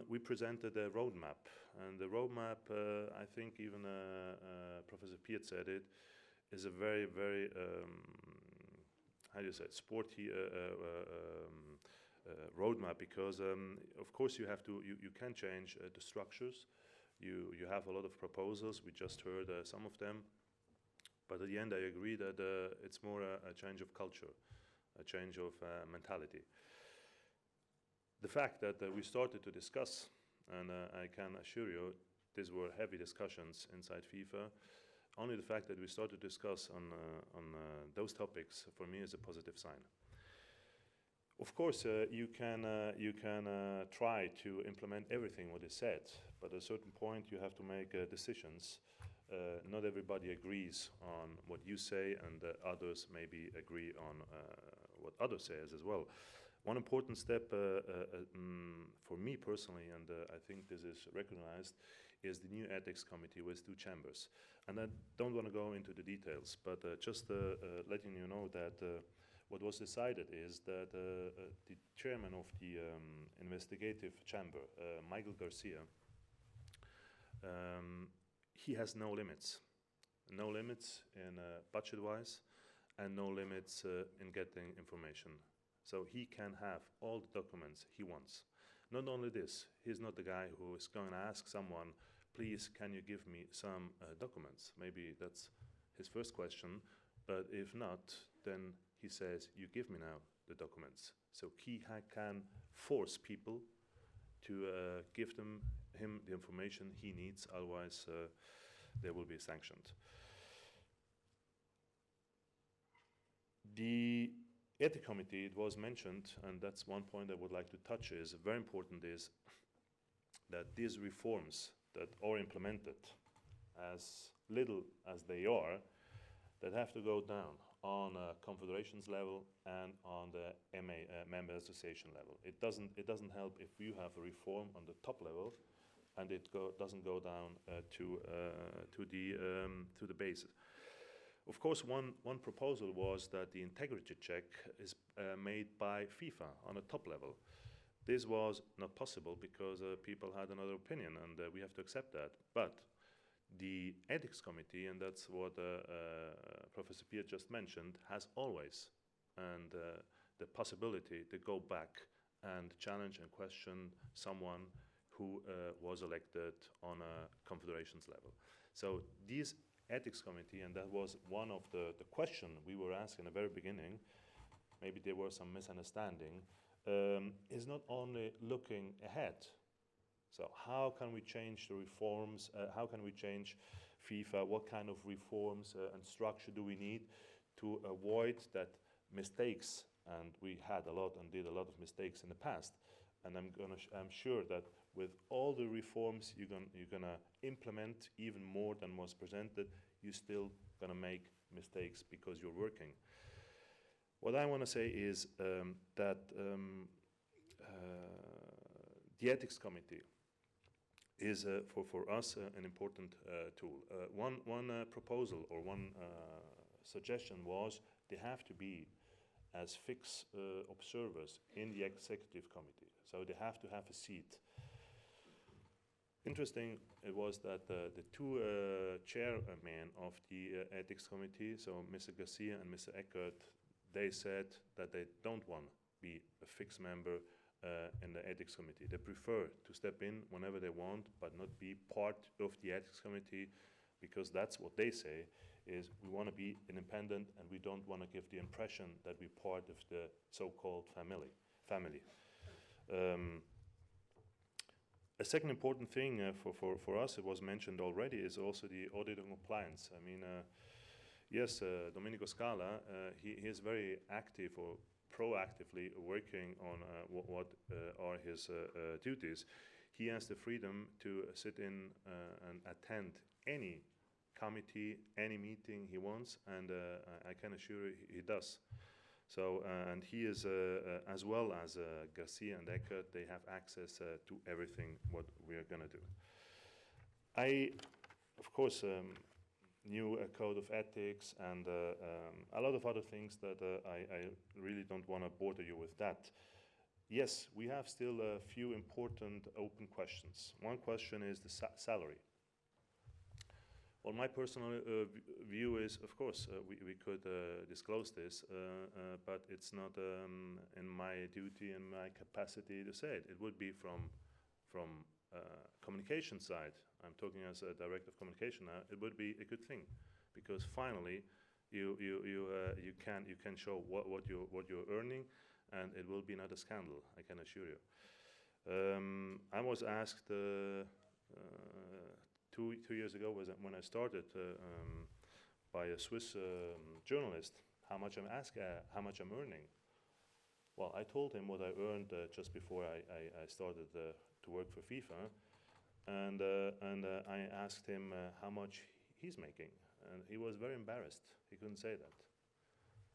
We presented a roadmap, and the roadmap, I think even Professor Pieth said it, is a very, very, how do you say it, sporty roadmap, because of course you can change the structures. You have a lot of proposals. We just heard some of them, but at the end I agree that it's more a change of culture, a change of mentality. The fact that we started to discuss, and I can assure you these were heavy discussions inside FIFA, only the fact that we started to discuss on those topics for me is a positive sign. Of course, you can try to implement everything what is said, but at a certain point you have to make decisions. Not everybody agrees on what you say, and others maybe agree on what others say as well. One important step for me personally, and I think this is recognized, is the new ethics committee with 2 chambers. And I don't want to go into the details, but just letting you know that what was decided is that the chairman of the investigative chamber, Michael Garcia, he has no limits in budget-wise, and no limits in getting information. So he can have all the documents he wants. Not only this, he's not the guy who is going to ask someone, please, can you give me some documents? Maybe that's his first question. But if not, then he says, you give me now the documents. So he can force people to give him the information he needs, otherwise they will be sanctioned. The Ethics Committee, it was mentioned, and that's one point I would like to touch, is very important, is that these reforms that are implemented, as little as they are, that have to go down on a confederations level and on the member association level. It doesn't help if you have a reform on the top level and it doesn't go down to the base. Of course, one proposal was that the integrity check is made by FIFA on a top level. This was not possible because people had another opinion, and we have to accept that. But the Ethics Committee, and that's what Professor Pieth just mentioned, has always and the possibility to go back and challenge and question someone who was elected on a confederations level. So these Ethics Committee, and that was one of the question we were asked in the very beginning, maybe there was some misunderstanding, is not only looking ahead. So how can we change the reforms? How can we change FIFA? What kind of reforms and structure do we need to avoid that mistakes? And we had a lot and did a lot of mistakes in the past. And I'm sure that with all the reforms you're gonna implement even more than was presented, you're still gonna make mistakes because you're working. What I want to say is that the Ethics Committee is for us an important tool. One proposal or one suggestion was they have to be as fixed observers in the Executive Committee. So they have to have a seat. Interesting it was that the two chairmen of the Ethics Committee, so Mr. Garcia and Mr. Eckert, they said that they don't want to be a fixed member in the Ethics Committee. They prefer to step in whenever they want, but not be part of the Ethics Committee, because that's what they say, is we want to be independent and we don't want to give the impression that we're part of the so-called family. A second important thing for us, it was mentioned already, is also the audit and compliance. I mean, yes, Domenico Scala, he is very active or proactively working on what are his duties. He has the freedom to sit in and attend any committee, any meeting he wants, and I can assure you he does. So, and he is, as well as Garcia and Eckert, they have access to everything what we are going to do. I, of course, knew a code of ethics and a lot of other things that I really don't want to bother you with that. Yes, we have still a few important open questions. One question is the salary. Well, my personal view is, of course, we could disclose this, but it's not in my duty and my capacity to say it. It would be from communication side. I'm talking as a director of communication now. It would be a good thing, because finally, you can show what you're earning, and it will be not a scandal. I can assure you. I was asked 2 years ago when I started by a Swiss journalist how much I'm earning. Well, I told him what I earned just before I started to work for FIFA, and I asked him how much he's making, and he was very embarrassed. He couldn't say that.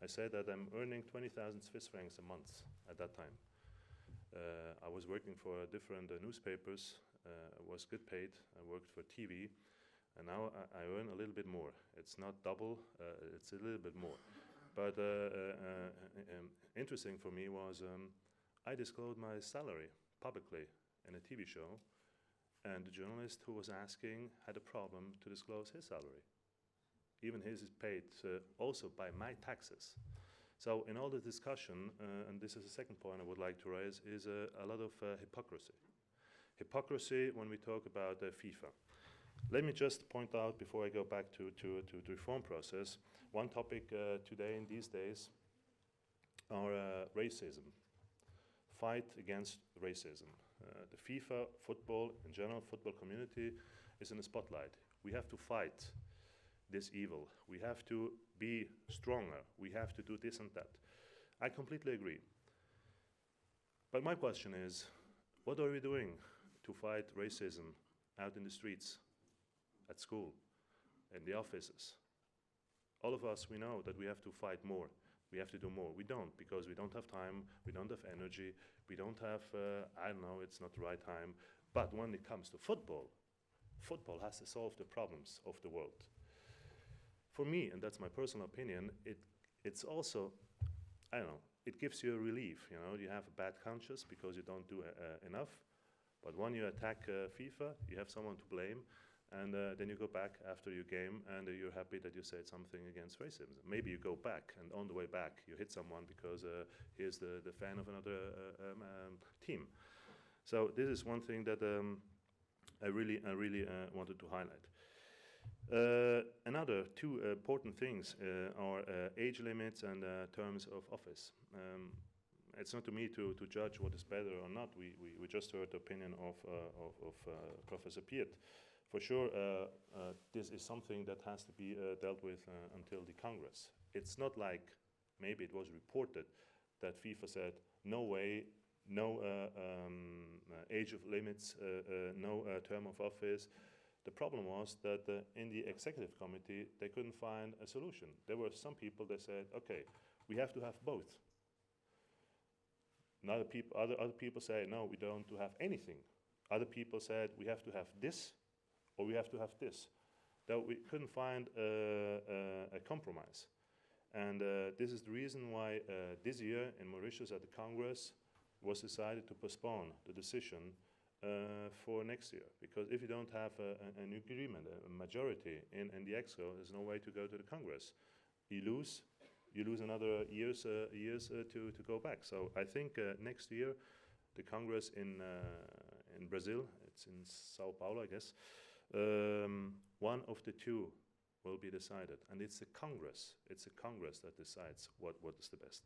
I said that I'm earning 20,000 Swiss francs a month at that time. I was working for different newspapers. Was good paid. I worked for TV, and now I earn a little bit more. It's not double, it's a little bit more. But interesting for me was I disclosed my salary publicly in a TV show, and the journalist who was asking had a problem to disclose his salary. Even his is paid also by my taxes. So in all the discussion, and this is the second point I would like to raise, is a lot of hypocrisy. Hypocrisy when we talk about FIFA. Let me just point out, before I go back to the reform process, one topic today and these days are racism. Fight against racism. The FIFA, football, in general, football community is in the spotlight. We have to fight this evil. We have to be stronger. We have to do this and that. I completely agree. But my question is, what are we doing to fight racism out in the streets, at school, in the offices? All of us, we know that we have to fight more. We have to do more. We don't, because we don't have time, we don't have energy, we don't have, I don't know, it's not the right time. But when it comes to football, football has to solve the problems of the world. For me, and that's my personal opinion, it's also, I don't know, it gives you a relief. You know, you have a bad conscience because you don't do enough. But when you attack FIFA, you have someone to blame, and then you go back after your game, and you're happy that you said something against racism. Maybe you go back, and on the way back, you hit someone because he's the fan of another team. So this is one thing that I really wanted to highlight. Another two important things are age limits and terms of office. It's not to me to judge what is better or not. We just heard the opinion of Professor Pieth. For sure, this is something that has to be dealt with until the Congress. It's not like maybe it was reported that FIFA said, no way, no age of limits, no term of office. The problem was that in the executive committee, they couldn't find a solution. There were some people that said, okay, we have to have both. Other people say, no, we don't have anything. Other people said, we have to have this, or we have to have this. That we couldn't find a compromise. And this is the reason why this year in Mauritius at the Congress was decided to postpone the decision for next year. Because if you don't have an agreement, a majority in the EXCO, there's no way to go to the Congress. You lose another years to go back. So I think next year, the Congress in Brazil, it's in Sao Paulo, I guess, one of the two will be decided. And it's a Congress that decides what is the best.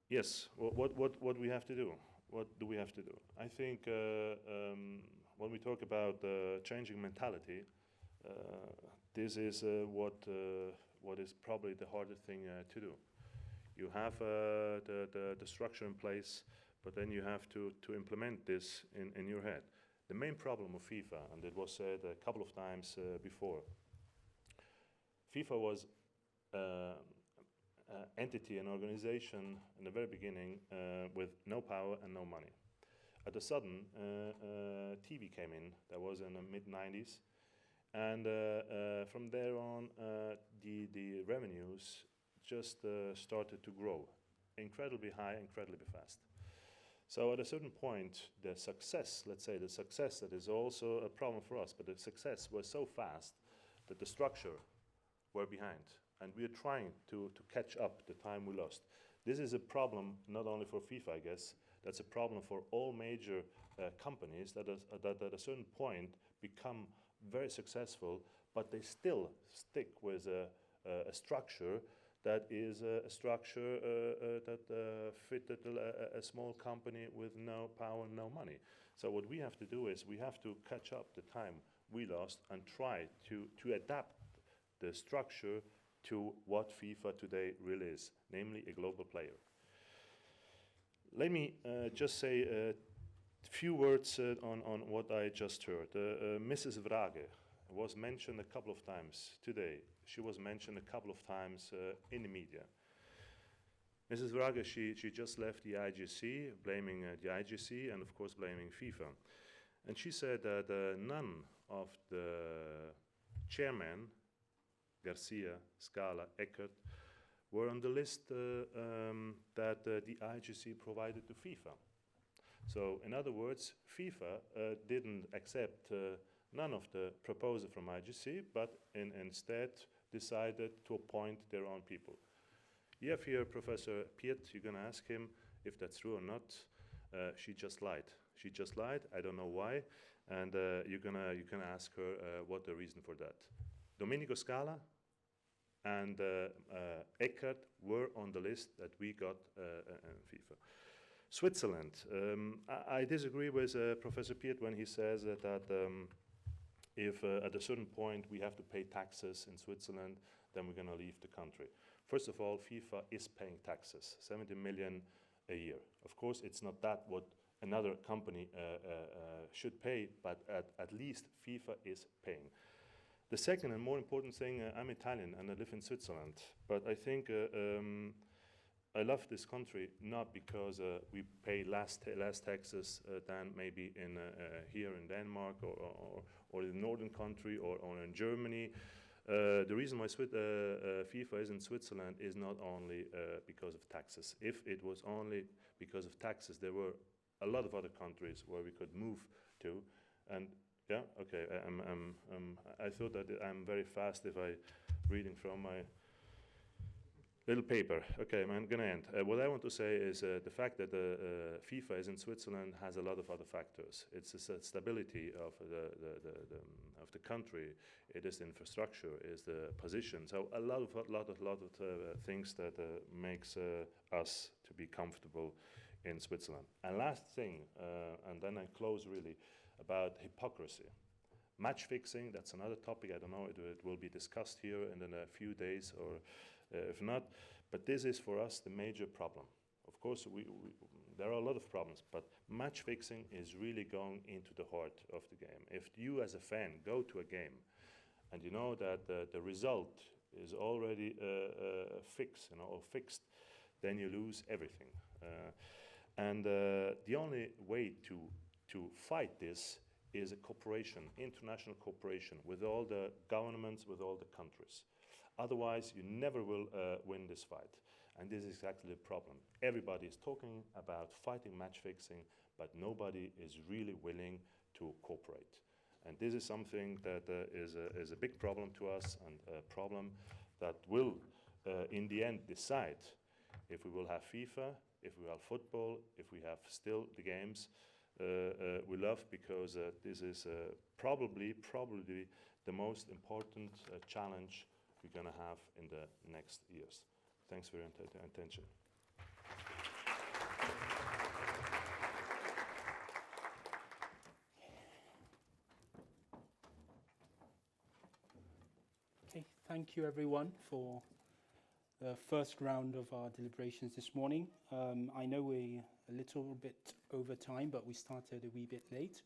Yes, what we have to do? What do we have to do? I think when we talk about changing mentality, this is what is probably the hardest thing to do. You have the structure in place, but then you have to implement this in your head. The main problem of FIFA, and it was said a couple of times before, FIFA was entity, an organization in the very beginning with no power and no money. At a sudden, TV came in. That was in the mid-90s. And from there on, the revenues just started to grow incredibly high, incredibly fast. So at a certain point, the success, let's say the success that is also a problem for us, but the success was so fast that the structure were behind. And we are trying to catch up the time we lost. This is a problem not only for FIFA, I guess. That's a problem for all major companies that at a certain point become very successful, but they still stick with a structure that is a structure that fitted a small company with no power, no money. So what we have to do is we have to catch up the time we lost and try to adapt the structure to what FIFA today really is, namely a global player. Let me just say a few words on what I just heard. Mrs. Vrage was mentioned a couple of times today. She was mentioned a couple of times in the media. Mrs. Vrage, she just left the IGC, blaming the IGC and of course blaming FIFA. And she said that none of the chairmen, Garcia, Scala, Eckert, were on the list that the IGC provided to FIFA. So in other words, FIFA didn't accept none of the proposal from IGC, but instead decided to appoint their own people. You have here Professor Pieth. You're going to ask him if that's true or not. she just lied. She just lied. I don't know why, and you can ask her what the reason for that. Domenico Scala and Eckert were on the list that we got in FIFA. Switzerland. I disagree with Professor Pieth when he says that if at a certain point we have to pay taxes in Switzerland, then we're going to leave the country. First of all, FIFA is paying taxes, 70 million a year. Of course, it's not that what another company should pay, but at least FIFA is paying. The second and more important thing, I'm Italian and I live in Switzerland, but I think I love this country not because we pay less taxes than maybe in here in Denmark or in the northern country or in Germany. The reason why FIFA is in Switzerland is not only because of taxes. If it was only because of taxes, there were a lot of other countries where we could move to. And yeah, okay, I thought that I'm very fast if I reading from my little paper. Okay, I'm going to end. What I want to say is the fact that FIFA is in Switzerland has a lot of other factors. It's the stability of the country. It is the infrastructure. It is the position. So a lot of things that makes us to be comfortable in Switzerland. And last thing, and then I close really, about hypocrisy. Match fixing, that's another topic. I don't know, it will be discussed here in a few days or if not, but this is for us the major problem. Of course, there are a lot of problems, but match fixing is really going into the heart of the game. If you as a fan go to a game and you know that the result is already fixed, or fixed, then you lose everything. And the only way to fight this is a cooperation, international cooperation with all the governments, with all the countries. Otherwise, you never will win this fight. And this is exactly the problem. Everybody is talking about fighting match fixing, but nobody is really willing to cooperate. And this is something that is a big problem to us, and a problem that will, in the end, decide if we will have FIFA, if we have football, if we have still the games we love, because this is probably the most important challenge we're going to have in the next years. Thanks for your attention. Okay, thank you everyone for the first round of our deliberations this morning. I know we're a little bit over time, but we started a wee bit late.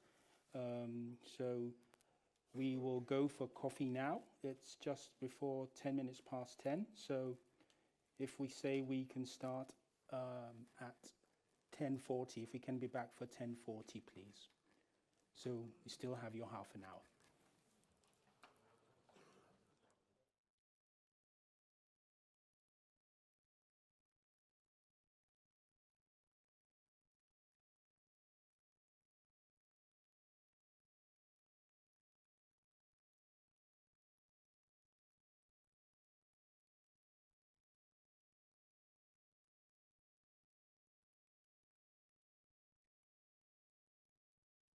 So we will go for coffee now. It's just before 10 minutes past 10. So if we say we can start at 10:40, if we can be back for 10:40, please. So you still have your half an hour.